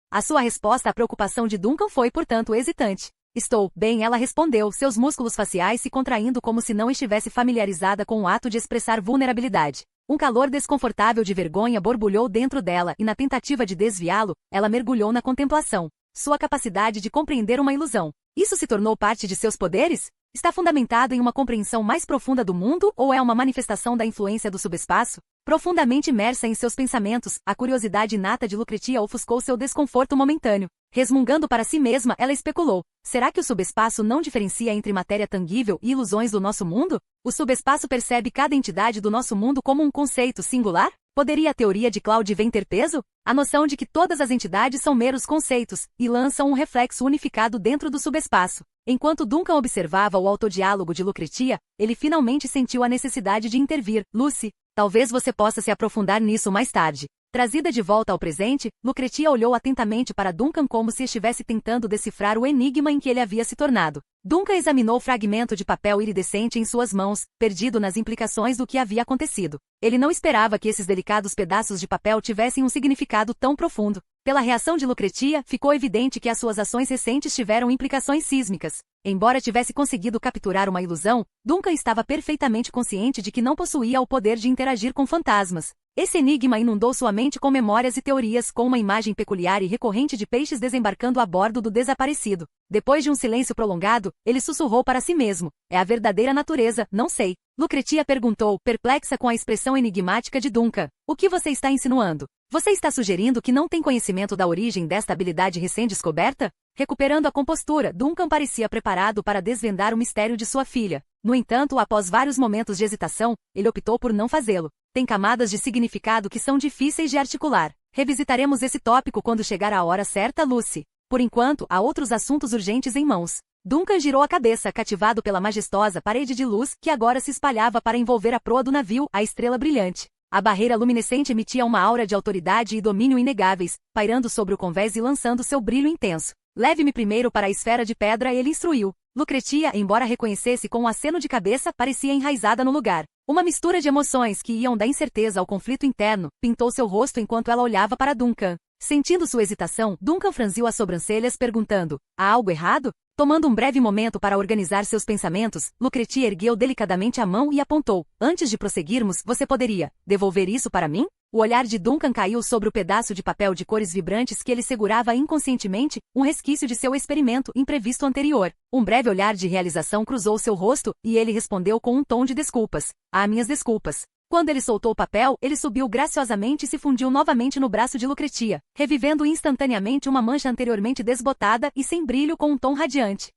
Speaker 1: A sua resposta à preocupação de Duncan foi, portanto, hesitante. Estou bem, ela respondeu, seus músculos faciais se contraindo como se não estivesse familiarizada com o ato de expressar vulnerabilidade. Um calor desconfortável de vergonha borbulhou dentro dela e na tentativa de desviá-lo, ela mergulhou na contemplação. Sua capacidade de compreender uma ilusão. Isso se tornou parte de seus poderes? Está fundamentado em uma compreensão mais profunda do mundo ou é uma manifestação da influência do subespaço? Profundamente imersa em seus pensamentos, a curiosidade inata de Lucretia ofuscou seu desconforto momentâneo. Resmungando para si mesma, ela especulou. Será que o subespaço não diferencia entre matéria tangível e ilusões do nosso mundo? O subespaço percebe cada entidade do nosso mundo como um conceito singular? Poderia a teoria de Claudivent ter peso? A noção de que todas as entidades são meros conceitos, e lançam um reflexo unificado dentro do subespaço. Enquanto Duncan observava o autodiálogo de Lucretia, ele finalmente sentiu a necessidade de intervir. Lucy, talvez você possa se aprofundar nisso mais tarde. Trazida de volta ao presente, Lucretia olhou atentamente para Duncan como se estivesse tentando decifrar o enigma em que ele havia se tornado. Duncan examinou o fragmento de papel iridescente em suas mãos, perdido nas implicações do que havia acontecido. Ele não esperava que esses delicados pedaços de papel tivessem um significado tão profundo. Pela reação de Lucretia, ficou evidente que as suas ações recentes tiveram implicações sísmicas. Embora tivesse conseguido capturar uma ilusão, Duncan estava perfeitamente consciente de que não possuía o poder de interagir com fantasmas. Esse enigma inundou sua mente com memórias e teorias, com uma imagem peculiar e recorrente de peixes desembarcando a bordo do desaparecido. Depois de um silêncio prolongado, ele sussurrou para si mesmo. É a verdadeira natureza, não sei. Lucretia perguntou, perplexa com a expressão enigmática de Duncan. O que você está insinuando? Você está sugerindo que não tem conhecimento da origem desta habilidade recém-descoberta? Recuperando a compostura, Duncan parecia preparado para desvendar o mistério de sua filha. No entanto, após vários momentos de hesitação, ele optou por não fazê-lo. Tem camadas de significado que são difíceis de articular. Revisitaremos esse tópico quando chegar a hora certa, Lucy. Por enquanto, há outros assuntos urgentes em mãos. Duncan girou a cabeça, cativado pela majestosa parede de luz que agora se espalhava para envolver a proa do navio, a estrela brilhante. A barreira luminescente emitia uma aura de autoridade e domínio inegáveis, pairando sobre o convés e lançando seu brilho intenso. Leve-me primeiro para a esfera de pedra, ele instruiu. Lucretia, embora reconhecesse com um aceno de cabeça, parecia enraizada no lugar. Uma mistura de emoções que iam da incerteza ao conflito interno, pintou seu rosto enquanto ela olhava para Duncan. Sentindo sua hesitação, Duncan franziu as sobrancelhas perguntando, há algo errado? Tomando um breve momento para organizar seus pensamentos, Lucretia ergueu delicadamente a mão e apontou. Antes de prosseguirmos, você poderia devolver isso para mim? O olhar de Duncan caiu sobre o pedaço de papel de cores vibrantes que ele segurava inconscientemente, um resquício de seu experimento imprevisto anterior. Um breve olhar de realização cruzou seu rosto, e ele respondeu com um tom de desculpas. Ah, minhas desculpas. Quando ele soltou o papel, ele subiu graciosamente e se fundiu novamente no braço de Lucretia, revivendo instantaneamente uma mancha anteriormente desbotada e sem brilho com um tom radiante.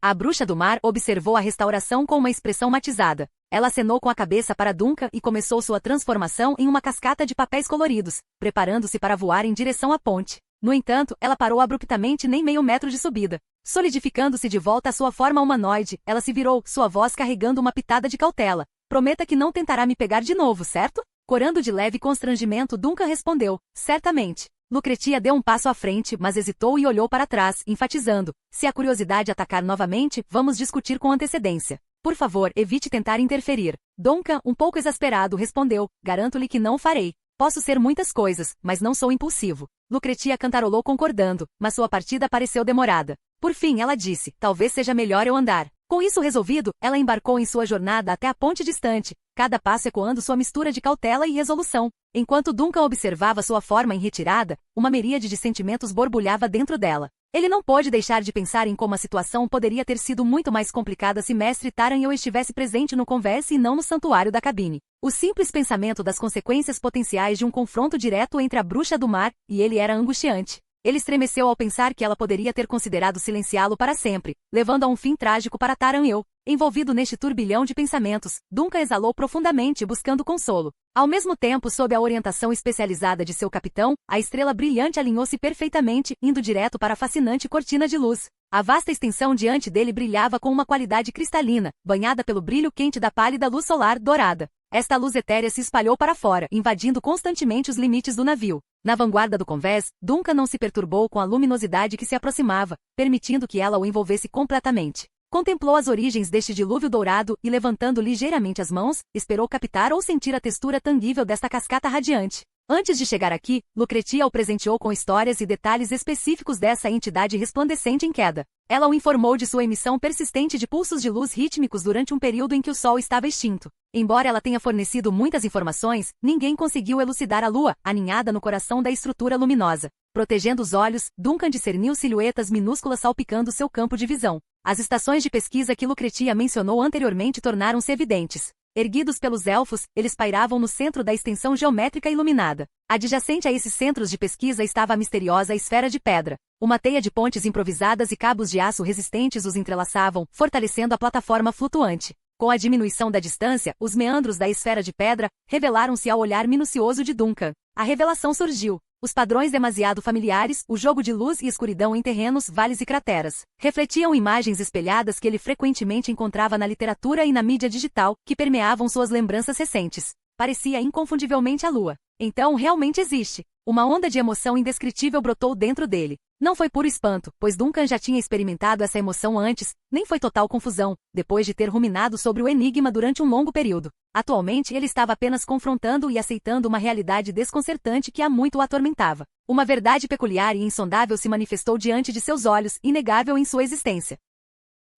Speaker 1: A bruxa do mar observou a restauração com uma expressão matizada. Ela acenou com a cabeça para Duncan e começou sua transformação em uma cascata de papéis coloridos, preparando-se para voar em direção à ponte. No entanto, ela parou abruptamente nem meio metro de subida. Solidificando-se de volta à sua forma humanoide, ela se virou, sua voz carregando uma pitada de cautela. Prometa que não tentará me pegar de novo, certo? Corando de leve constrangimento, Duncan respondeu, certamente. Lucretia deu um passo à frente, mas hesitou e olhou para trás, enfatizando, se a curiosidade atacar novamente, vamos discutir com antecedência. Por favor, evite tentar interferir. Duncan, um pouco exasperado, respondeu, garanto-lhe que não o farei. Posso ser muitas coisas, mas não sou impulsivo. Lucretia cantarolou concordando, mas sua partida pareceu demorada. Por fim, ela disse, talvez seja melhor eu andar. Com isso resolvido, ela embarcou em sua jornada até a ponte distante, cada passo ecoando sua mistura de cautela e resolução. Enquanto Duncan observava sua forma em retirada, uma miríade de sentimentos borbulhava dentro dela. Ele não pôde deixar de pensar em como a situação poderia ter sido muito mais complicada se Mestre Taranhão estivesse presente no convés e não no santuário da cabine. O simples pensamento das consequências potenciais de um confronto direto entre a bruxa do mar e ele era angustiante. Ele estremeceu ao pensar que ela poderia ter considerado silenciá-lo para sempre, levando a um fim trágico para Taranhão. Envolvido neste turbilhão de pensamentos, Duncan exalou profundamente buscando consolo. Ao mesmo tempo, sob a orientação especializada de seu capitão, a estrela brilhante alinhou-se perfeitamente, indo direto para a fascinante cortina de luz. A vasta extensão diante dele brilhava com uma qualidade cristalina, banhada pelo brilho quente da pálida luz solar dourada. Esta luz etérea se espalhou para fora, invadindo constantemente os limites do navio. Na vanguarda do convés, Duncan não se perturbou com a luminosidade que se aproximava, permitindo que ela o envolvesse completamente. Contemplou as origens deste dilúvio dourado e, levantando ligeiramente as mãos, esperou captar ou sentir a textura tangível desta cascata radiante. Antes de chegar aqui, Lucretia o presenteou com histórias e detalhes específicos dessa entidade resplandecente em queda. Ela o informou de sua emissão persistente de pulsos de luz rítmicos durante um período em que o sol estava extinto. Embora ela tenha fornecido muitas informações, ninguém conseguiu elucidar a lua, aninhada no coração da estrutura luminosa. Protegendo os olhos, Duncan discerniu silhuetas minúsculas salpicando seu campo de visão. As estações de pesquisa que Lucretia mencionou anteriormente tornaram-se evidentes. Erguidos pelos elfos, eles pairavam no centro da extensão geométrica iluminada. Adjacente a esses centros de pesquisa estava a misteriosa esfera de pedra. Uma teia de pontes improvisadas e cabos de aço resistentes os entrelaçavam, fortalecendo a plataforma flutuante. Com a diminuição da distância, os meandros da esfera de pedra revelaram-se ao olhar minucioso de Duncan. A revelação surgiu. Os padrões demasiado familiares, o jogo de luz e escuridão em terrenos, vales e crateras, refletiam imagens espelhadas que ele frequentemente encontrava na literatura e na mídia digital, que permeavam suas lembranças recentes. Parecia inconfundivelmente a lua. Então realmente existe. Uma onda de emoção indescritível brotou dentro dele. Não foi puro espanto, pois Duncan já tinha experimentado essa emoção antes, nem foi total confusão, depois de ter ruminado sobre o enigma durante um longo período. Atualmente ele estava apenas confrontando e aceitando uma realidade desconcertante que há muito o atormentava. Uma verdade peculiar e insondável se manifestou diante de seus olhos, inegável em sua existência.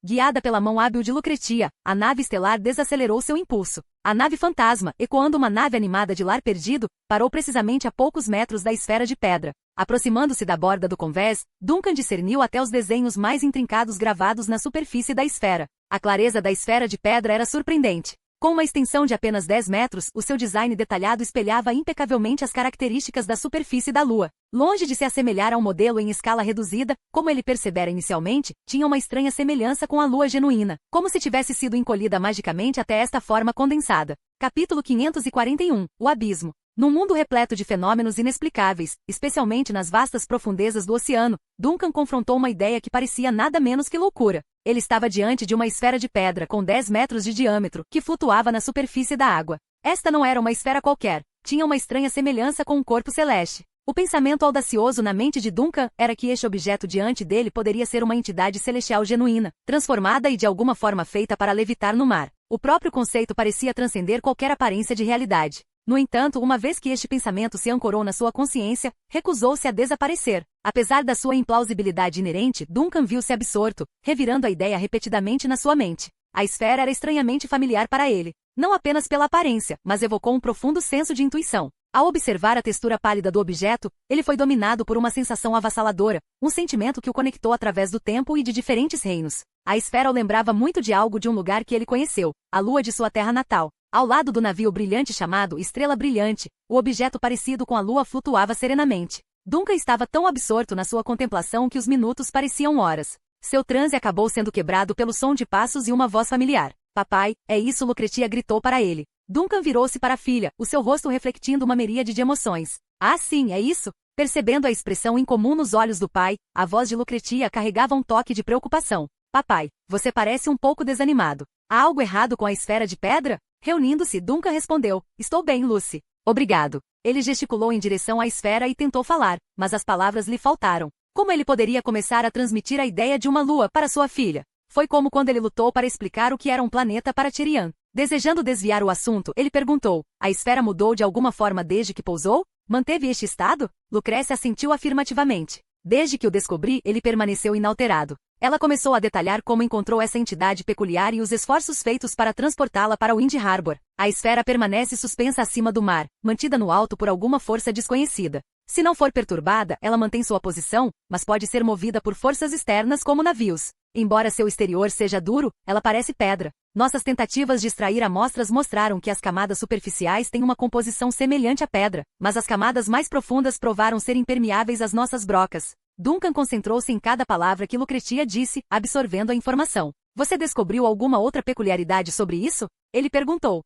Speaker 1: Guiada pela mão hábil de Lucretia, a nave estelar desacelerou seu impulso. A nave fantasma, ecoando uma nave animada de lar perdido, parou precisamente a poucos metros da esfera de pedra. Aproximando-se da borda do convés, Duncan discerniu até os desenhos mais intrincados gravados na superfície da esfera. A clareza da esfera de pedra era surpreendente. Com uma extensão de apenas 10 metros, o seu design detalhado espelhava impecavelmente as características da superfície da Lua. Longe de se assemelhar a um modelo em escala reduzida, como ele percebera inicialmente, tinha uma estranha semelhança com a Lua genuína, como se tivesse sido encolhida magicamente até esta forma condensada. Capítulo 541 – O Abismo. Num mundo repleto de fenômenos inexplicáveis, especialmente nas vastas profundezas do oceano, Duncan confrontou uma ideia que parecia nada menos que loucura. Ele estava diante de uma esfera de pedra com 10 metros de diâmetro, que flutuava na superfície da água. Esta não era uma esfera qualquer, tinha uma estranha semelhança com um corpo celeste. O pensamento audacioso na mente de Duncan era que este objeto diante dele poderia ser uma entidade celestial genuína, transformada e de alguma forma feita para levitar no mar. O próprio conceito parecia transcender qualquer aparência de realidade. No entanto, uma vez que este pensamento se ancorou na sua consciência, recusou-se a desaparecer. Apesar da sua implausibilidade inerente, Duncan viu-se absorto, revirando a ideia repetidamente na sua mente. A esfera era estranhamente familiar para ele, não apenas pela aparência, mas evocou um profundo senso de intuição. Ao observar a textura pálida do objeto, ele foi dominado por uma sensação avassaladora, um sentimento que o conectou através do tempo e de diferentes reinos. A esfera o lembrava muito de algo de um lugar que ele conheceu, a lua de sua terra natal. Ao lado do navio brilhante chamado Estrela Brilhante, o objeto parecido com a lua flutuava serenamente. Duncan estava tão absorto na sua contemplação que os minutos pareciam horas. Seu transe acabou sendo quebrado pelo som de passos e uma voz familiar. Papai, é isso, Lucretia gritou para ele. Duncan virou-se para a filha, o seu rosto refletindo uma miríade de emoções. Ah, sim, é isso? Percebendo a expressão incomum nos olhos do pai, a voz de Lucretia carregava um toque de preocupação. Papai, você parece um pouco desanimado. Há algo errado com a esfera de pedra? Reunindo-se, Duncan respondeu, estou bem, Lucy. Obrigado. Ele gesticulou em direção à esfera e tentou falar, mas as palavras lhe faltaram. Como ele poderia começar a transmitir a ideia de uma lua para sua filha? Foi como quando ele lutou para explicar o que era um planeta para Tyrian. Desejando desviar o assunto, ele perguntou, a esfera mudou de alguma forma desde que pousou? Manteve este estado? Lucrécia assentiu afirmativamente. Desde que o descobri, ele permaneceu inalterado. Ela começou a detalhar como encontrou essa entidade peculiar e os esforços feitos para transportá-la para Wind Harbor. A esfera permanece suspensa acima do mar, mantida no alto por alguma força desconhecida. Se não for perturbada, ela mantém sua posição, mas pode ser movida por forças externas como navios. Embora seu exterior seja duro, ela parece pedra. Nossas tentativas de extrair amostras mostraram que as camadas superficiais têm uma composição semelhante à pedra, mas as camadas mais profundas provaram ser impermeáveis às nossas brocas. Duncan concentrou-se em cada palavra que Lucretia disse, absorvendo a informação. Você descobriu alguma outra peculiaridade sobre isso? Ele perguntou.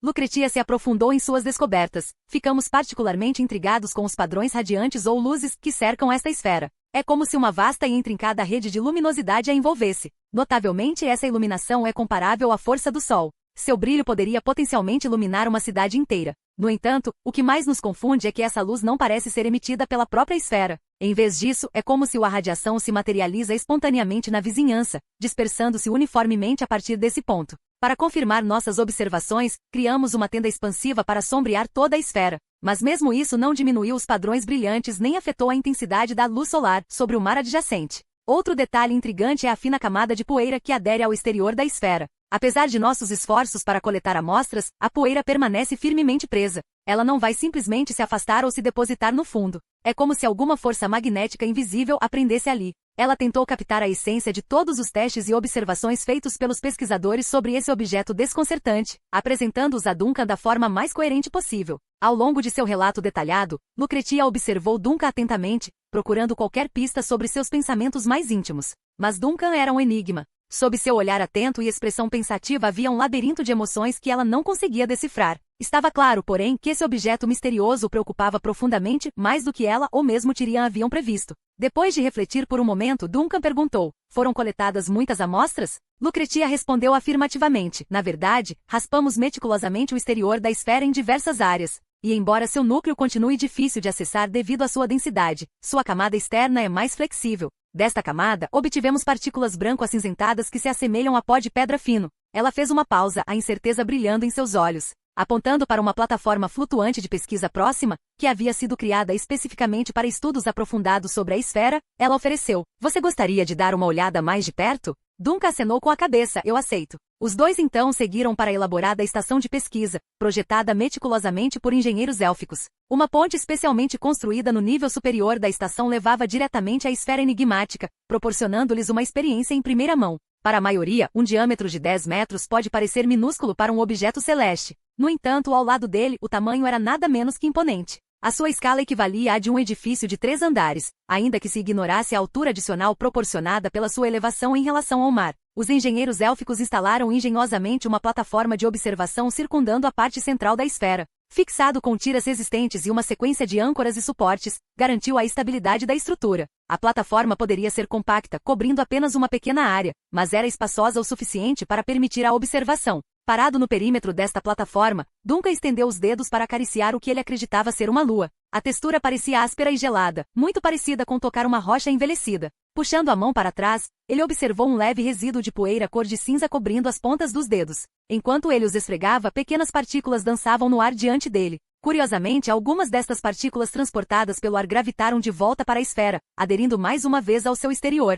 Speaker 1: Lucretia se aprofundou em suas descobertas. Ficamos particularmente intrigados com os padrões radiantes ou luzes que cercam esta esfera. É como se uma vasta e intrincada rede de luminosidade a envolvesse. Notavelmente, essa iluminação é comparável à força do Sol. Seu brilho poderia potencialmente iluminar uma cidade inteira. No entanto, o que mais nos confunde é que essa luz não parece ser emitida pela própria esfera. Em vez disso, é como se a radiação se materializa espontaneamente na vizinhança, dispersando-se uniformemente a partir desse ponto. Para confirmar nossas observações, criamos uma tenda expansiva para sombrear toda a esfera. Mas mesmo isso não diminuiu os padrões brilhantes nem afetou a intensidade da luz solar sobre o mar adjacente. Outro detalhe intrigante é a fina camada de poeira que adere ao exterior da esfera. Apesar de nossos esforços para coletar amostras, a poeira permanece firmemente presa. Ela não vai simplesmente se afastar ou se depositar no fundo. É como se alguma força magnética invisível a prendesse ali. Ela tentou captar a essência de todos os testes e observações feitos pelos pesquisadores sobre esse objeto desconcertante, apresentando-os a Duncan da forma mais coerente possível. Ao longo de seu relato detalhado, Lucretia observou Duncan atentamente, procurando qualquer pista sobre seus pensamentos mais íntimos. Mas Duncan era um enigma. Sob seu olhar atento e expressão pensativa havia um labirinto de emoções que ela não conseguia decifrar. Estava claro, porém, que esse objeto misterioso o preocupava profundamente, mais do que ela ou mesmo Tyrian haviam previsto. Depois de refletir por um momento, Duncan perguntou, foram coletadas muitas amostras? Lucretia respondeu afirmativamente. Na verdade, raspamos meticulosamente o exterior da esfera em diversas áreas. E embora seu núcleo continue difícil de acessar devido à sua densidade, sua camada externa é mais flexível. Desta camada, obtivemos partículas branco-acinzentadas que se assemelham a pó de pedra fino. Ela fez uma pausa, a incerteza brilhando em seus olhos. Apontando para uma plataforma flutuante de pesquisa próxima, que havia sido criada especificamente para estudos aprofundados sobre a esfera, ela ofereceu. Você gostaria de dar uma olhada mais de perto? Duncan acenou com a cabeça, eu aceito. Os dois então seguiram para a elaborada estação de pesquisa, projetada meticulosamente por engenheiros élficos. Uma ponte especialmente construída no nível superior da estação levava diretamente à esfera enigmática, proporcionando-lhes uma experiência em primeira mão. Para a maioria, um diâmetro de 10 metros pode parecer minúsculo para um objeto celeste. No entanto, ao lado dele, o tamanho era nada menos que imponente. A sua escala equivalia à de um edifício de 3 andares, ainda que se ignorasse a altura adicional proporcionada pela sua elevação em relação ao mar. Os engenheiros élficos instalaram engenhosamente uma plataforma de observação circundando a parte central da esfera. Fixado com tiras resistentes e uma sequência de âncoras e suportes, garantiu a estabilidade da estrutura. A plataforma poderia ser compacta, cobrindo apenas uma pequena área, mas era espaçosa o suficiente para permitir a observação. Parado no perímetro desta plataforma, Duncan estendeu os dedos para acariciar o que ele acreditava ser uma lua. A textura parecia áspera e gelada, muito parecida com tocar uma rocha envelhecida. Puxando a mão para trás, ele observou um leve resíduo de poeira cor de cinza cobrindo as pontas dos dedos. Enquanto ele os esfregava, pequenas partículas dançavam no ar diante dele. Curiosamente, algumas destas partículas transportadas pelo ar gravitaram de volta para a esfera, aderindo mais uma vez ao seu exterior.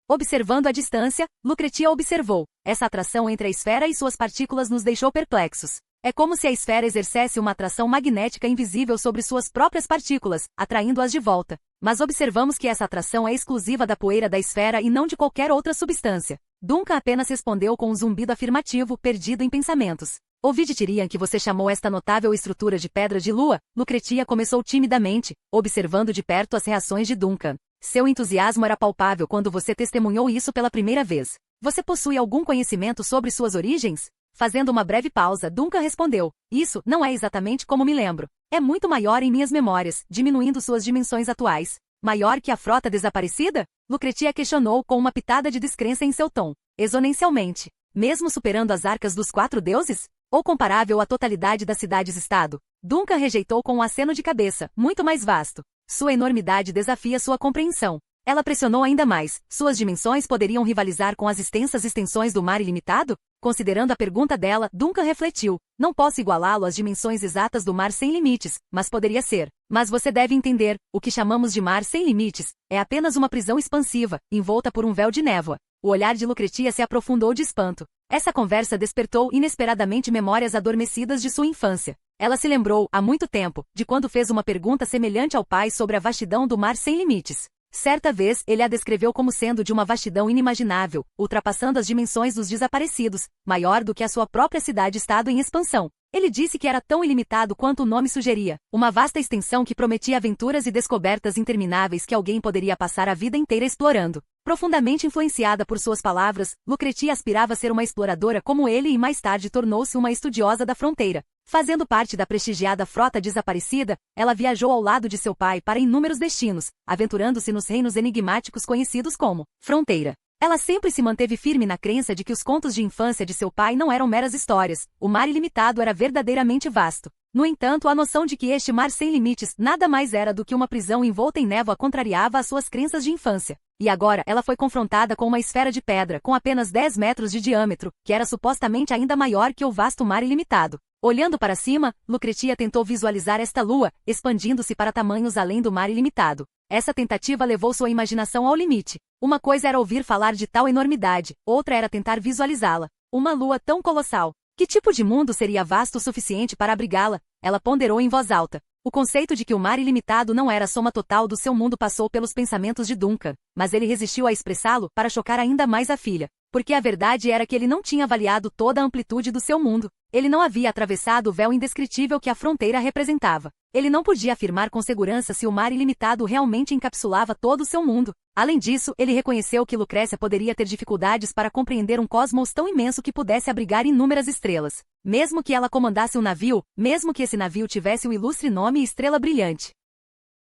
Speaker 1: Observando à distância, Lucretia observou. Essa atração entre a esfera e suas partículas nos deixou perplexos. É como se a esfera exercesse uma atração magnética invisível sobre suas próprias partículas, atraindo-as de volta. Mas observamos que essa atração é exclusiva da poeira da esfera e não de qualquer outra substância. Duncan apenas respondeu com um zumbido afirmativo, perdido em pensamentos. Ouvi de Tyrian que você chamou esta notável estrutura de pedra de lua. Lucretia começou timidamente, observando de perto as reações de Duncan. Seu entusiasmo era palpável quando você testemunhou isso pela primeira vez. Você possui algum conhecimento sobre suas origens? Fazendo uma breve pausa, Duncan respondeu. Isso não é exatamente como me lembro. É muito maior em minhas memórias, diminuindo suas dimensões atuais. Maior que a frota desaparecida? Lucretia questionou com uma pitada de descrença em seu tom. Exponencialmente. Mesmo superando as arcas dos 4 deuses? Ou comparável à totalidade das cidades-estado? Duncan rejeitou com um aceno de cabeça, muito mais vasto. Sua enormidade desafia sua compreensão. Ela pressionou ainda mais. Suas dimensões poderiam rivalizar com as extensas extensões do mar ilimitado? Considerando a pergunta dela, Duncan refletiu. Não posso igualá-lo às dimensões exatas do mar sem limites, mas poderia ser. Mas você deve entender, o que chamamos de mar sem limites, é apenas uma prisão expansiva, envolta por um véu de névoa. O olhar de Lucretia se aprofundou de espanto. Essa conversa despertou inesperadamente memórias adormecidas de sua infância. Ela se lembrou, há muito tempo, de quando fez uma pergunta semelhante ao pai sobre a vastidão do mar sem limites. Certa vez, ele a descreveu como sendo de uma vastidão inimaginável, ultrapassando as dimensões dos desaparecidos, maior do que a sua própria cidade-estado em expansão. Ele disse que era tão ilimitado quanto o nome sugeria, uma vasta extensão que prometia aventuras e descobertas intermináveis que alguém poderia passar a vida inteira explorando. Profundamente influenciada por suas palavras, Lucretia aspirava ser uma exploradora como ele e mais tarde tornou-se uma estudiosa da fronteira. Fazendo parte da prestigiada frota desaparecida, ela viajou ao lado de seu pai para inúmeros destinos, aventurando-se nos reinos enigmáticos conhecidos como Fronteira. Ela sempre se manteve firme na crença de que os contos de infância de seu pai não eram meras histórias, o mar ilimitado era verdadeiramente vasto. No entanto, a noção de que este mar sem limites nada mais era do que uma prisão envolta em névoa contrariava as suas crenças de infância. E agora, ela foi confrontada com uma esfera de pedra com apenas 10 metros de diâmetro, que era supostamente ainda maior que o vasto mar ilimitado. Olhando para cima, Lucretia tentou visualizar esta lua, expandindo-se para tamanhos além do mar ilimitado. Essa tentativa levou sua imaginação ao limite. Uma coisa era ouvir falar de tal enormidade, outra era tentar visualizá-la. Uma lua tão colossal. Que tipo de mundo seria vasto o suficiente para abrigá-la? Ela ponderou em voz alta. O conceito de que o mar ilimitado não era a soma total do seu mundo passou pelos pensamentos de Duncan, mas ele resistiu a expressá-lo para chocar ainda mais a filha. Porque a verdade era que ele não tinha avaliado toda a amplitude do seu mundo. Ele não havia atravessado o véu indescritível que a fronteira representava. Ele não podia afirmar com segurança se o mar ilimitado realmente encapsulava todo o seu mundo. Além disso, ele reconheceu que Lucrécia poderia ter dificuldades para compreender um cosmos tão imenso que pudesse abrigar inúmeras estrelas. Mesmo que ela comandasse um navio, mesmo que esse navio tivesse o ilustre nome Estrela Brilhante.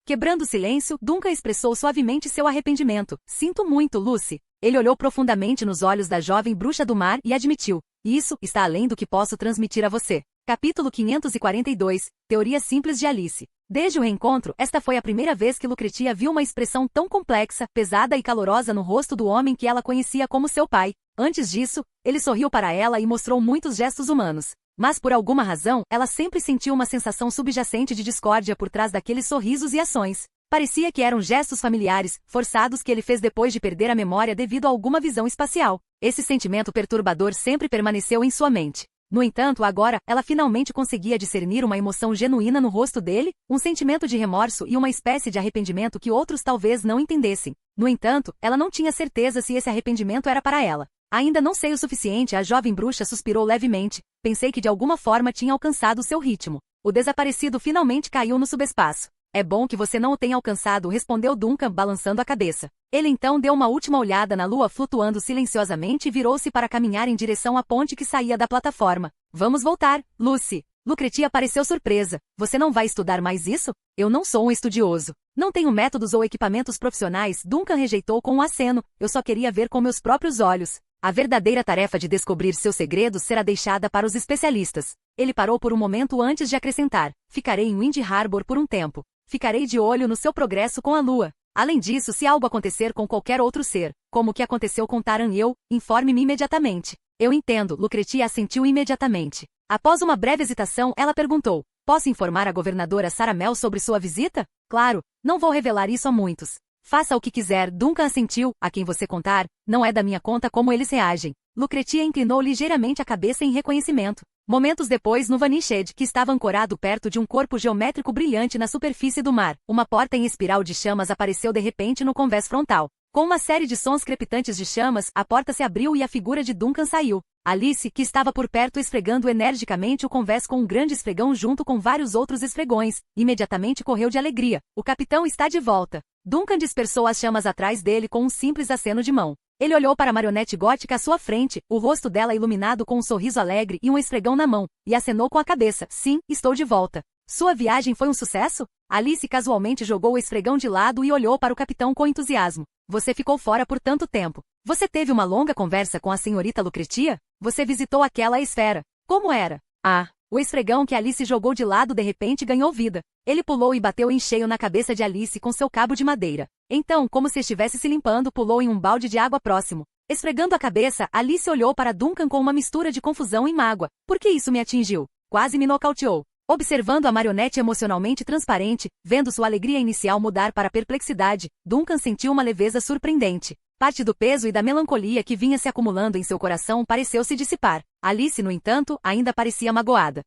Speaker 1: Quebrando o silêncio, Duncan expressou suavemente seu arrependimento. Sinto muito, Lucy. Ele olhou profundamente nos olhos da jovem bruxa do mar e admitiu. Isso está além do que posso transmitir a você. Capítulo 542, Teoria Simples de Alice. Desde o reencontro, esta foi a primeira vez que Lucretia viu uma expressão tão complexa, pesada e calorosa no rosto do homem que ela conhecia como seu pai. Antes disso, ele sorriu para ela e mostrou muitos gestos humanos. Mas por alguma razão, ela sempre sentiu uma sensação subjacente de discórdia por trás daqueles sorrisos e ações. Parecia que eram gestos familiares, forçados que ele fez depois de perder a memória devido a alguma visão espacial. Esse sentimento perturbador sempre permaneceu em sua mente. No entanto, agora, ela finalmente conseguia discernir uma emoção genuína no rosto dele, um sentimento de remorso e uma espécie de arrependimento que outros talvez não entendessem. No entanto, ela não tinha certeza se esse arrependimento era para ela. Ainda não sei o suficiente, a jovem bruxa suspirou levemente. Pensei que de alguma forma tinha alcançado seu ritmo. O desaparecido finalmente caiu no subespaço. É bom que você não o tenha alcançado, respondeu Duncan, balançando a cabeça. Ele então deu uma última olhada na lua flutuando silenciosamente e virou-se para caminhar em direção à ponte que saía da plataforma. Vamos voltar, Lucy. Lucretia pareceu surpresa. Você não vai estudar mais isso? Eu não sou um estudioso. Não tenho métodos ou equipamentos profissionais, Duncan rejeitou com um aceno. Eu só queria ver com meus próprios olhos. A verdadeira tarefa de descobrir seus segredos será deixada para os especialistas. Ele parou por um momento antes de acrescentar. Ficarei em Wind Harbor por um tempo. Ficarei de olho no seu progresso com a lua. Além disso, se algo acontecer com qualquer outro ser, como o que aconteceu com Taran informe-me imediatamente. Eu entendo, Lucretia assentiu imediatamente. Após uma breve hesitação, ela perguntou, posso informar a governadora Sarah Mel sobre sua visita? Claro, não vou revelar isso a muitos. Faça o que quiser, Duncan assentiu, a quem você contar, não é da minha conta como eles reagem. Lucretia inclinou ligeiramente a cabeça em reconhecimento. Momentos depois, no Vanished, que estava ancorado perto de um corpo geométrico brilhante na superfície do mar, uma porta em espiral de chamas apareceu de repente no convés frontal. Com uma série de sons crepitantes de chamas, a porta se abriu e a figura de Duncan saiu. Alice, que estava por perto esfregando energicamente o convés com um grande esfregão junto com vários outros esfregões, imediatamente correu de alegria. O capitão está de volta. Duncan dispersou as chamas atrás dele com um simples aceno de mão. Ele olhou para a marionete gótica à sua frente, o rosto dela iluminado com um sorriso alegre e um esfregão na mão, e acenou com a cabeça. Sim, estou de volta. Sua viagem foi um sucesso? Alice casualmente jogou o esfregão de lado e olhou para o capitão com entusiasmo. Você ficou fora por tanto tempo. Você teve uma longa conversa com a senhorita Lucretia? Você visitou aquela esfera. Como era? Ah, o esfregão que Alice jogou de lado de repente ganhou vida. Ele pulou e bateu em cheio na cabeça de Alice com seu cabo de madeira. Então, como se estivesse se limpando, pulou em um balde de água próximo. Esfregando a cabeça, Alice olhou para Duncan com uma mistura de confusão e mágoa. Por que isso me atingiu? Quase me nocauteou. Observando a marionete emocionalmente transparente, vendo sua alegria inicial mudar para perplexidade, Duncan sentiu uma leveza surpreendente. Parte do peso e da melancolia que vinha se acumulando em seu coração pareceu se dissipar. Alice, no entanto, ainda parecia magoada.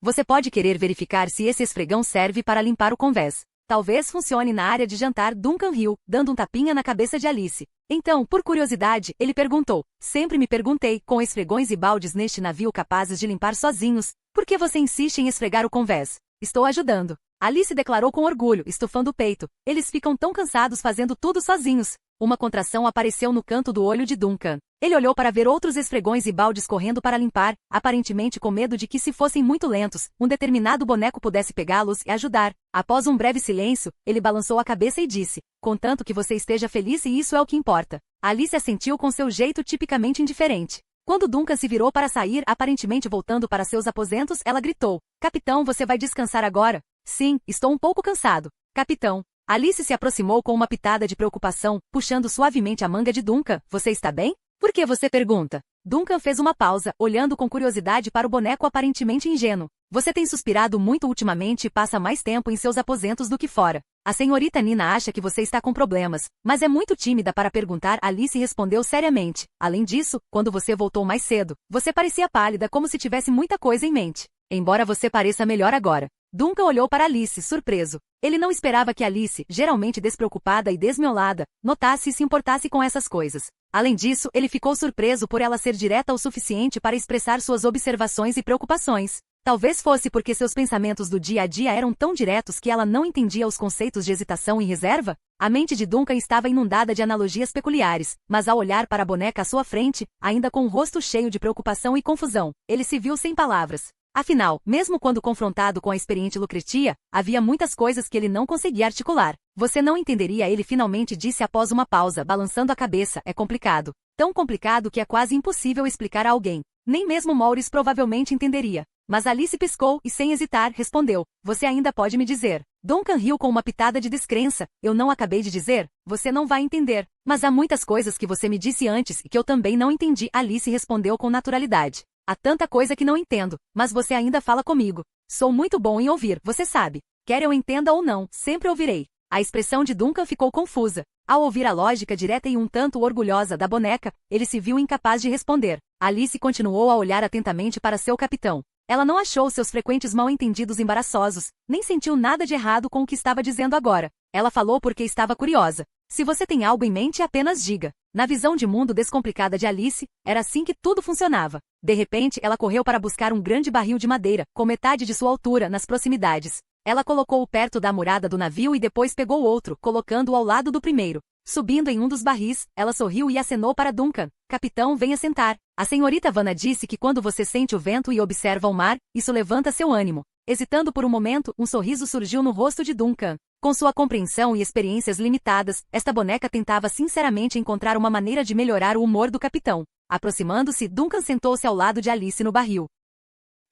Speaker 1: Você pode querer verificar se esse esfregão serve para limpar o convés. Talvez funcione na área de jantar, Duncan riu, dando um tapinha na cabeça de Alice. Então, por curiosidade, ele perguntou. Sempre me perguntei, com esfregões e baldes neste navio capazes de limpar sozinhos, por que você insiste em esfregar o convés? Estou ajudando. Alice declarou com orgulho, estufando o peito. Eles ficam tão cansados fazendo tudo sozinhos. Uma contração apareceu no canto do olho de Duncan. Ele olhou para ver outros esfregões e baldes correndo para limpar, aparentemente com medo de que, se fossem muito lentos, um determinado boneco pudesse pegá-los e ajudar. Após um breve silêncio, ele balançou a cabeça e disse, contanto que você esteja feliz e isso é o que importa. Alice assentiu com seu jeito tipicamente indiferente. Quando Duncan se virou para sair, aparentemente voltando para seus aposentos, ela gritou, Capitão, você vai descansar agora? Sim, estou um pouco cansado. Capitão. Alice se aproximou com uma pitada de preocupação, puxando suavemente a manga de Duncan. Você está bem? Por que você pergunta? Duncan fez uma pausa, olhando com curiosidade para o boneco aparentemente ingênuo. Você tem suspirado muito ultimamente e passa mais tempo em seus aposentos do que fora. A senhorita Nina acha que você está com problemas, mas é muito tímida para perguntar. Alice respondeu seriamente. Além disso, quando você voltou mais cedo, você parecia pálida como se tivesse muita coisa em mente. Embora você pareça melhor agora. Duncan olhou para Alice, surpreso. Ele não esperava que Alice, geralmente despreocupada e desmiolada, notasse e se importasse com essas coisas. Além disso, ele ficou surpreso por ela ser direta o suficiente para expressar suas observações e preocupações. Talvez fosse porque seus pensamentos do dia a dia eram tão diretos que ela não entendia os conceitos de hesitação e reserva? A mente de Duncan estava inundada de analogias peculiares, mas ao olhar para a boneca à sua frente, ainda com o rosto cheio de preocupação e confusão, ele se viu sem palavras. Afinal, mesmo quando confrontado com a experiente Lucretia, havia muitas coisas que ele não conseguia articular. Você não entenderia, ele finalmente disse após uma pausa, balançando a cabeça. É complicado. Tão complicado que é quase impossível explicar a alguém. Nem mesmo Maurice provavelmente entenderia. Mas Alice piscou e, sem hesitar, respondeu. Você ainda pode me dizer. Duncan riu com uma pitada de descrença. Eu não acabei de dizer? Você não vai entender. Mas há muitas coisas que você me disse antes e que eu também não entendi. Alice respondeu com naturalidade. Há tanta coisa que não entendo, mas você ainda fala comigo. Sou muito bom em ouvir, você sabe. Quer eu entenda ou não, sempre ouvirei. A expressão de Duncan ficou confusa. Ao ouvir a lógica direta e um tanto orgulhosa da boneca, ele se viu incapaz de responder. Alice continuou a olhar atentamente para seu capitão. Ela não achou seus frequentes mal-entendidos embaraçosos, nem sentiu nada de errado com o que estava dizendo agora. Ela falou porque estava curiosa. Se você tem algo em mente, apenas diga. Na visão de mundo descomplicada de Alice, era assim que tudo funcionava. De repente, ela correu para buscar um grande barril de madeira, com metade de sua altura, nas proximidades. Ela colocou-o perto da murada do navio e depois pegou outro, colocando-o ao lado do primeiro. Subindo em um dos barris, ela sorriu e acenou para Duncan. Capitão, venha sentar. A senhorita Vanna disse que quando você sente o vento e observa o mar, isso levanta seu ânimo. Hesitando por um momento, um sorriso surgiu no rosto de Duncan. Com sua compreensão e experiências limitadas, esta boneca tentava sinceramente encontrar uma maneira de melhorar o humor do capitão. Aproximando-se, Duncan sentou-se ao lado de Alice no barril.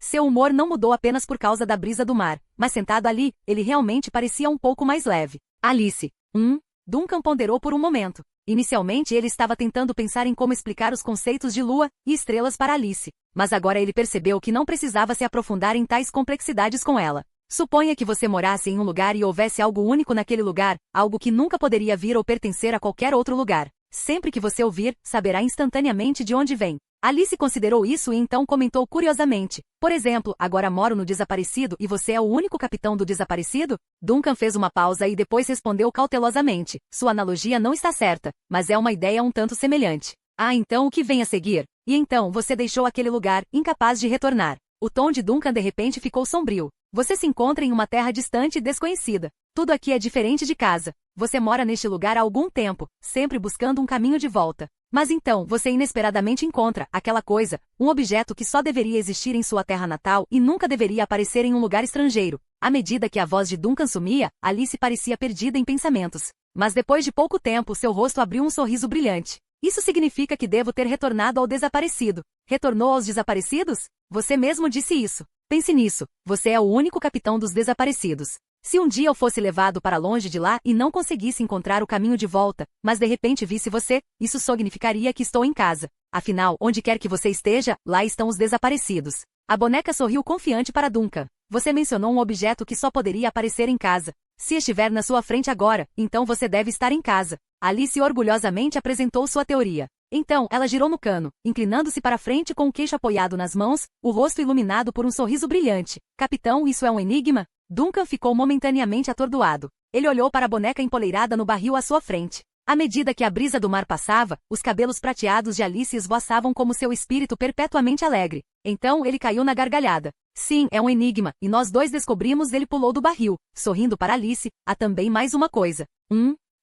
Speaker 1: Seu humor não mudou apenas por causa da brisa do mar, mas sentado ali, ele realmente parecia um pouco mais leve. Alice. Duncan ponderou por um momento. Inicialmente ele estava tentando pensar em como explicar os conceitos de lua e estrelas para Alice, mas agora ele percebeu que não precisava se aprofundar em tais complexidades com ela. Suponha que você morasse em um lugar e houvesse algo único naquele lugar, algo que nunca poderia vir ou pertencer a qualquer outro lugar. Sempre que você ouvir, saberá instantaneamente de onde vem. Alice considerou isso e então comentou curiosamente. Por exemplo, agora moro no Desaparecido e você é o único capitão do Desaparecido? Duncan fez uma pausa e depois respondeu cautelosamente. Sua analogia não está certa, mas é uma ideia um tanto semelhante. Ah, então o que vem a seguir? E então você deixou aquele lugar, incapaz de retornar. O tom de Duncan de repente ficou sombrio. Você se encontra em uma terra distante e desconhecida. Tudo aqui é diferente de casa. Você mora neste lugar há algum tempo, sempre buscando um caminho de volta. Mas então, você inesperadamente encontra aquela coisa, um objeto que só deveria existir em sua terra natal e nunca deveria aparecer em um lugar estrangeiro. À medida que a voz de Duncan sumia, Alice parecia perdida em pensamentos. Mas depois de pouco tempo, seu rosto abriu um sorriso brilhante. Isso significa que devo ter retornado ao Desaparecido. Retornou aos Desaparecidos? Você mesmo disse isso. Pense nisso, você é o único capitão dos Desaparecidos. Se um dia eu fosse levado para longe de lá e não conseguisse encontrar o caminho de volta, mas de repente visse você, isso significaria que estou em casa. Afinal, onde quer que você esteja, lá estão os desaparecidos. A boneca sorriu confiante para Duncan. Você mencionou um objeto que só poderia aparecer em casa. Se estiver na sua frente agora, então você deve estar em casa. Alice orgulhosamente apresentou sua teoria. Então, ela girou no cano, inclinando-se para frente com o queixo apoiado nas mãos, o rosto iluminado por um sorriso brilhante. Capitão, isso é um enigma? Duncan ficou momentaneamente atordoado. Ele olhou para a boneca empoleirada no barril à sua frente. À medida que a brisa do mar passava, os cabelos prateados de Alice esvoaçavam como seu espírito perpetuamente alegre. Então ele caiu na gargalhada. Sim, é um enigma, e nós dois descobrimos. Ele pulou do barril. Sorrindo para Alice, há também mais uma coisa.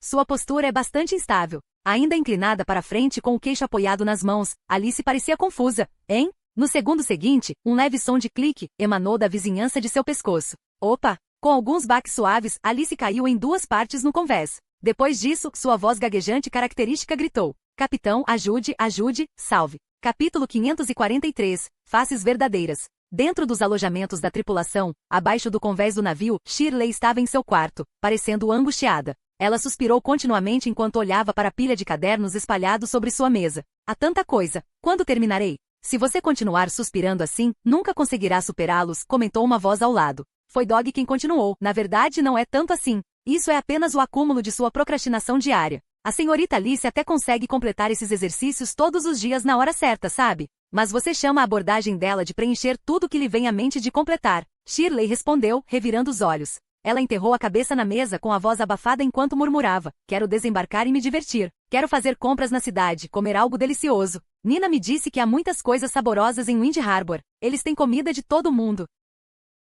Speaker 1: Sua postura é bastante instável. Ainda inclinada para frente com o queixo apoiado nas mãos, Alice parecia confusa. Hein? No segundo seguinte, um leve som de clique emanou da vizinhança de seu pescoço. Opa! Com alguns baques suaves, Alice caiu em duas partes no convés. Depois disso, sua voz gaguejante característica gritou. Capitão, ajude, ajude, salve. Capítulo 543. Faces verdadeiras. Dentro dos alojamentos da tripulação, abaixo do convés do navio, Shirley estava em seu quarto, parecendo angustiada. Ela suspirou continuamente enquanto olhava para a pilha de cadernos espalhados sobre sua mesa. Há tanta coisa. Quando terminarei? Se você continuar suspirando assim, nunca conseguirá superá-los, comentou uma voz ao lado. Foi Dog quem continuou. Na verdade, não é tanto assim. Isso é apenas o acúmulo de sua procrastinação diária. A senhorita Alice até consegue completar esses exercícios todos os dias na hora certa, sabe? Mas você chama a abordagem dela de preencher tudo que lhe vem à mente de completar. Shirley respondeu, revirando os olhos. Ela enterrou a cabeça na mesa com a voz abafada enquanto murmurava. Quero desembarcar e me divertir. Quero fazer compras na cidade, comer algo delicioso. Nina me disse que há muitas coisas saborosas em Wind Harbor. Eles têm comida de todo mundo.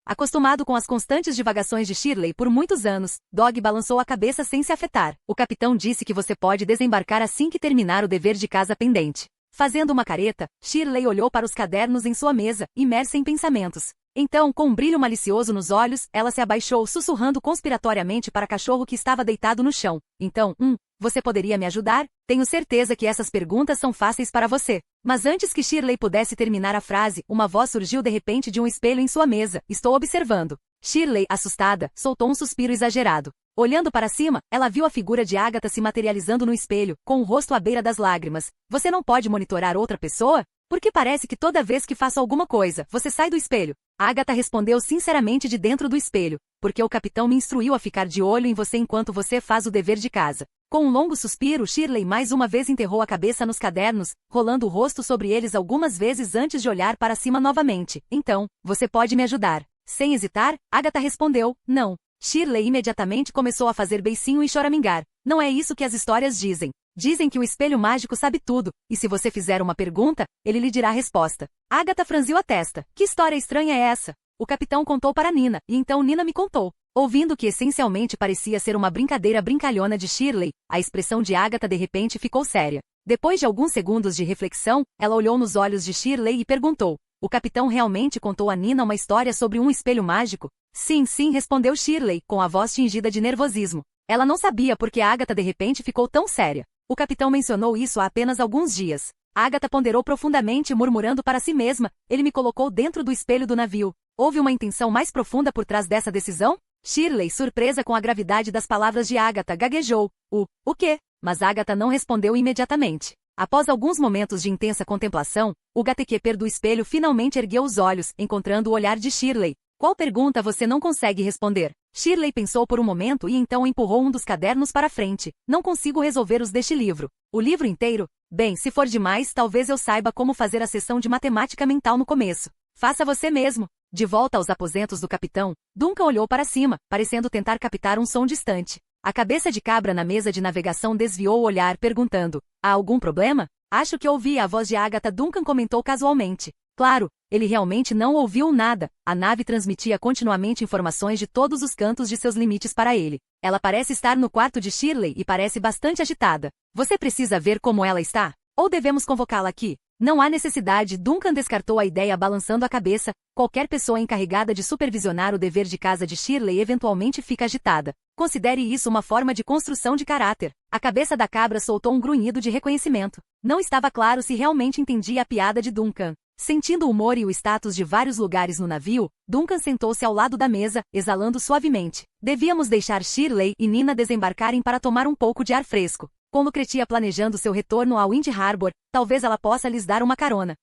Speaker 1: Acostumado com as constantes divagações de Shirley por muitos anos, Dog balançou a cabeça sem se afetar. O capitão disse que você pode desembarcar assim que terminar o dever de casa pendente. Fazendo uma careta, Shirley olhou para os cadernos em sua mesa, imersa em pensamentos. Então, com um brilho malicioso nos olhos, ela se abaixou sussurrando conspiratoriamente para o cachorro que estava deitado no chão. Então, você poderia me ajudar? Tenho certeza que essas perguntas são fáceis para você. Mas antes que Shirley pudesse terminar a frase, uma voz surgiu de repente de um espelho em sua mesa. Estou observando. Shirley, assustada, soltou um suspiro exagerado. Olhando para cima, ela viu a figura de Agatha se materializando no espelho, com o rosto à beira das lágrimas. Você não pode monitorar outra pessoa? Porque parece que toda vez que faço alguma coisa, você sai do espelho. Agatha respondeu sinceramente de dentro do espelho. Porque o capitão me instruiu a ficar de olho em você enquanto você faz o dever de casa. Com um longo suspiro, Shirley mais uma vez enterrou a cabeça nos cadernos, rolando o rosto sobre eles algumas vezes antes de olhar para cima novamente. Então, você pode me ajudar? Sem hesitar, Agatha respondeu, não. Shirley imediatamente começou a fazer beicinho e choramingar. Não é isso que as histórias dizem. Dizem que o espelho mágico sabe tudo, e se você fizer uma pergunta, ele lhe dirá a resposta. Agatha franziu a testa. Que história estranha é essa? O capitão contou para Nina, e então Nina me contou. Ouvindo que essencialmente parecia ser uma brincadeira brincalhona de Shirley, a expressão de Agatha de repente ficou séria. Depois de alguns segundos de reflexão, ela olhou nos olhos de Shirley e perguntou, o capitão realmente contou a Nina uma história sobre um espelho mágico? Sim, sim, respondeu Shirley, com a voz tingida de nervosismo. Ela não sabia porque Agatha de repente ficou tão séria. O capitão mencionou isso há apenas alguns dias. Agatha ponderou profundamente, murmurando para si mesma, ele me colocou dentro do espelho do navio. Houve uma intenção mais profunda por trás dessa decisão? Shirley, surpresa com a gravidade das palavras de Agatha, gaguejou. O quê? Mas Agatha não respondeu imediatamente. Após alguns momentos de intensa contemplação, o gatekeeper do espelho finalmente ergueu os olhos, encontrando o olhar de Shirley. Qual pergunta você não consegue responder? Shirley pensou por um momento e então empurrou um dos cadernos para frente. Não consigo resolver os deste livro. O livro inteiro? Bem, se for demais, talvez eu saiba como fazer a sessão de matemática mental no começo. Faça você mesmo. De volta aos aposentos do capitão, Duncan olhou para cima, parecendo tentar captar um som distante. A cabeça de cabra na mesa de navegação desviou o olhar, perguntando, há algum problema? Acho que ouvi a voz de Agatha, Duncan comentou casualmente. Claro, ele realmente não ouviu nada. A nave transmitia continuamente informações de todos os cantos de seus limites para ele. Ela parece estar no quarto de Shirley e parece bastante agitada. Você precisa ver como ela está? Ou devemos convocá-la aqui? Não há necessidade, Duncan descartou a ideia balançando a cabeça. Qualquer pessoa encarregada de supervisionar o dever de casa de Shirley eventualmente fica agitada. Considere isso uma forma de construção de caráter. A cabeça da cabra soltou um grunhido de reconhecimento. Não estava claro se realmente entendia a piada de Duncan. Sentindo o humor e o status de vários lugares no navio, Duncan sentou-se ao lado da mesa, exalando suavemente. Devíamos deixar Shirley e Nina desembarcarem para tomar um pouco de ar fresco. Com Lucretia planejando seu retorno ao Wind Harbor, talvez ela possa lhes dar uma carona.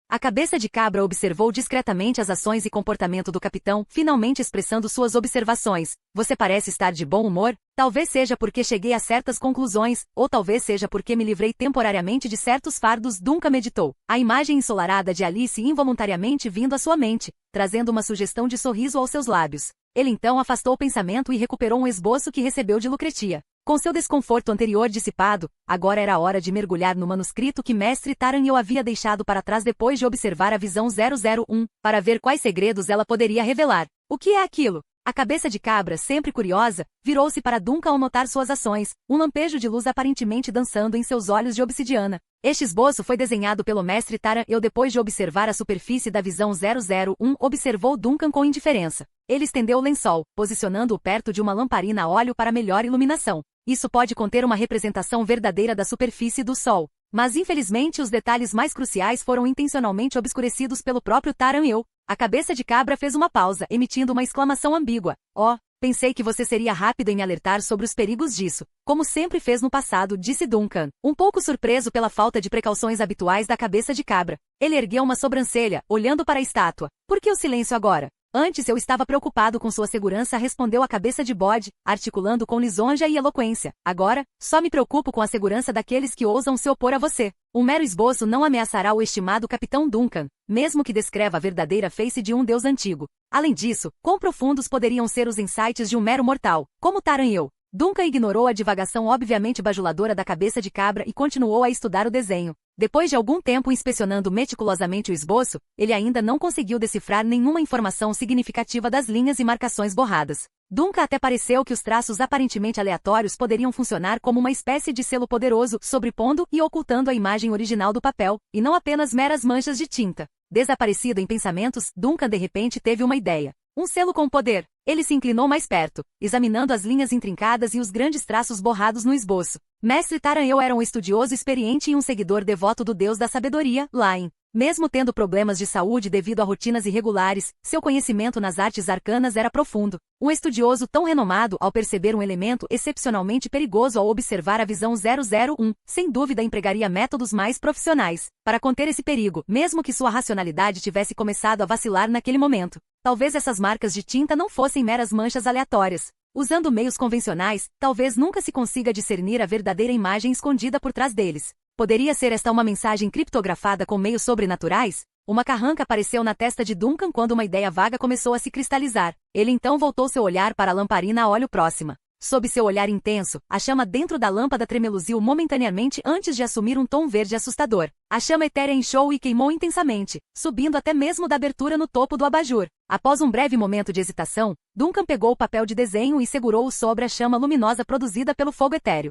Speaker 1: A cabeça de cabra observou discretamente as ações e comportamento do capitão, finalmente expressando suas observações. Você parece estar de bom humor? Talvez seja porque cheguei a certas conclusões, ou talvez seja porque me livrei temporariamente de certos fardos, Duncan meditou. A imagem ensolarada de Alice involuntariamente vindo à sua mente, trazendo uma sugestão de sorriso aos seus lábios. Ele então afastou o pensamento e recuperou um esboço que recebeu de Lucretia. Com seu desconforto anterior dissipado, agora era hora de mergulhar no manuscrito que Mestre Taranhel havia deixado para trás depois de observar a visão 001, para ver quais segredos ela poderia revelar. O que é aquilo? A cabeça de cabra, sempre curiosa, virou-se para Duncan ao notar suas ações, um lampejo de luz aparentemente dançando em seus olhos de obsidiana. Este esboço foi desenhado pelo Mestre Taranhel depois de observar a superfície da visão 001, observou Duncan com indiferença. Ele estendeu o lençol, posicionando-o perto de uma lamparina a óleo para melhor iluminação. Isso pode conter uma representação verdadeira da superfície do Sol. Mas infelizmente os detalhes mais cruciais foram intencionalmente obscurecidos pelo próprio Taranhel. A cabeça de cabra fez uma pausa, emitindo uma exclamação ambígua. Oh, pensei que você seria rápido em me alertar sobre os perigos disso, como sempre fez no passado, disse Duncan, um pouco surpreso pela falta de precauções habituais da cabeça de cabra. Ele ergueu uma sobrancelha, olhando para a estátua. Por que o silêncio agora? Antes eu estava preocupado com sua segurança, respondeu a cabeça de bode, articulando com lisonja e eloquência. Agora, só me preocupo com a segurança daqueles que ousam se opor a você. Um mero esboço não ameaçará o estimado capitão Duncan, mesmo que descreva a verdadeira face de um deus antigo. Além disso, quão profundos poderiam ser os insights de um mero mortal, como Taranhel? Duncan ignorou a divagação obviamente bajuladora da cabeça de cabra e continuou a estudar o desenho. Depois de algum tempo inspecionando meticulosamente o esboço, ele ainda não conseguiu decifrar nenhuma informação significativa das linhas e marcações borradas. Duncan até pareceu que os traços aparentemente aleatórios poderiam funcionar como uma espécie de selo poderoso, sobrepondo e ocultando a imagem original do papel, e não apenas meras manchas de tinta. Desaparecido em pensamentos, Duncan de repente teve uma ideia. Um selo com poder. Ele se inclinou mais perto, examinando as linhas intrincadas e os grandes traços borrados no esboço. Mestre Taranhel era um estudioso experiente e um seguidor devoto do deus da sabedoria, Lain. Mesmo tendo problemas de saúde devido a rotinas irregulares, seu conhecimento nas artes arcanas era profundo. Um estudioso tão renomado, ao perceber um elemento excepcionalmente perigoso ao observar a visão 001, sem dúvida empregaria métodos mais profissionais para conter esse perigo, mesmo que sua racionalidade tivesse começado a vacilar naquele momento. Talvez essas marcas de tinta não fossem meras manchas aleatórias. Usando meios convencionais, talvez nunca se consiga discernir a verdadeira imagem escondida por trás deles. Poderia ser esta uma mensagem criptografada com meios sobrenaturais? Uma carranca apareceu na testa de Duncan quando uma ideia vaga começou a se cristalizar. Ele então voltou seu olhar para a lamparina a óleo próxima. Sob seu olhar intenso, a chama dentro da lâmpada tremeluziu momentaneamente antes de assumir um tom verde assustador. A chama etérea inchou e queimou intensamente, subindo até mesmo da abertura no topo do abajur. Após um breve momento de hesitação, Duncan pegou o papel de desenho e segurou-o sobre a chama luminosa produzida pelo fogo etéreo.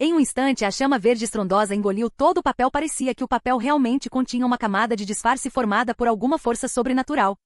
Speaker 1: Em um instante, a chama verde estrondosa engoliu todo o papel. Parecia que o papel realmente continha uma camada de disfarce formada por alguma força sobrenatural.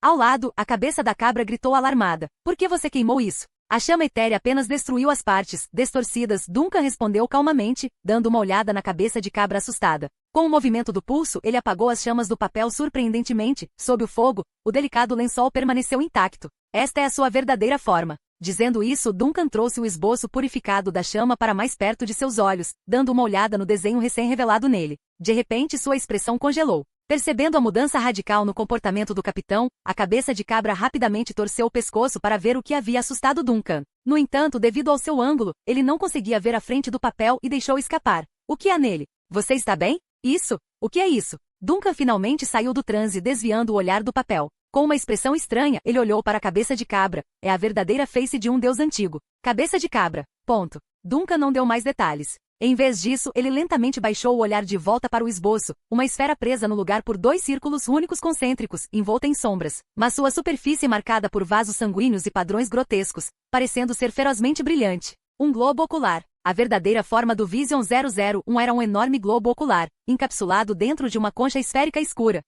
Speaker 1: Ao lado, a cabeça da cabra gritou alarmada. Por que você queimou isso? A chama etérea apenas destruiu as partes distorcidas. Duncan respondeu calmamente, dando uma olhada na cabeça de cabra assustada. Com o movimento do pulso, ele apagou as chamas do papel surpreendentemente. Sob o fogo, o delicado lençol permaneceu intacto. Esta é a sua verdadeira forma. Dizendo isso, Duncan trouxe o esboço purificado da chama para mais perto de seus olhos, dando uma olhada no desenho recém-revelado nele. De repente, sua expressão congelou. Percebendo a mudança radical no comportamento do capitão, a cabeça de cabra rapidamente torceu o pescoço para ver o que havia assustado Duncan. No entanto, devido ao seu ângulo, ele não conseguia ver a frente do papel e deixou escapar. O que há nele? Você está bem? Isso? O que é isso? Duncan finalmente saiu do transe, desviando o olhar do papel. Com uma expressão estranha, ele olhou para a cabeça de cabra. É a verdadeira face de um deus antigo. Cabeça de cabra. Ponto. Duncan não deu mais detalhes. Em vez disso, ele lentamente baixou o olhar de volta para o esboço, uma esfera presa no lugar por dois círculos únicos concêntricos, envolta em sombras, mas sua superfície marcada por vasos sanguíneos e padrões grotescos, parecendo ser ferozmente brilhante. Um globo ocular. A verdadeira forma do Vision 001 era um enorme globo ocular, encapsulado dentro de uma concha esférica escura.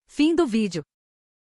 Speaker 1: Fim do vídeo.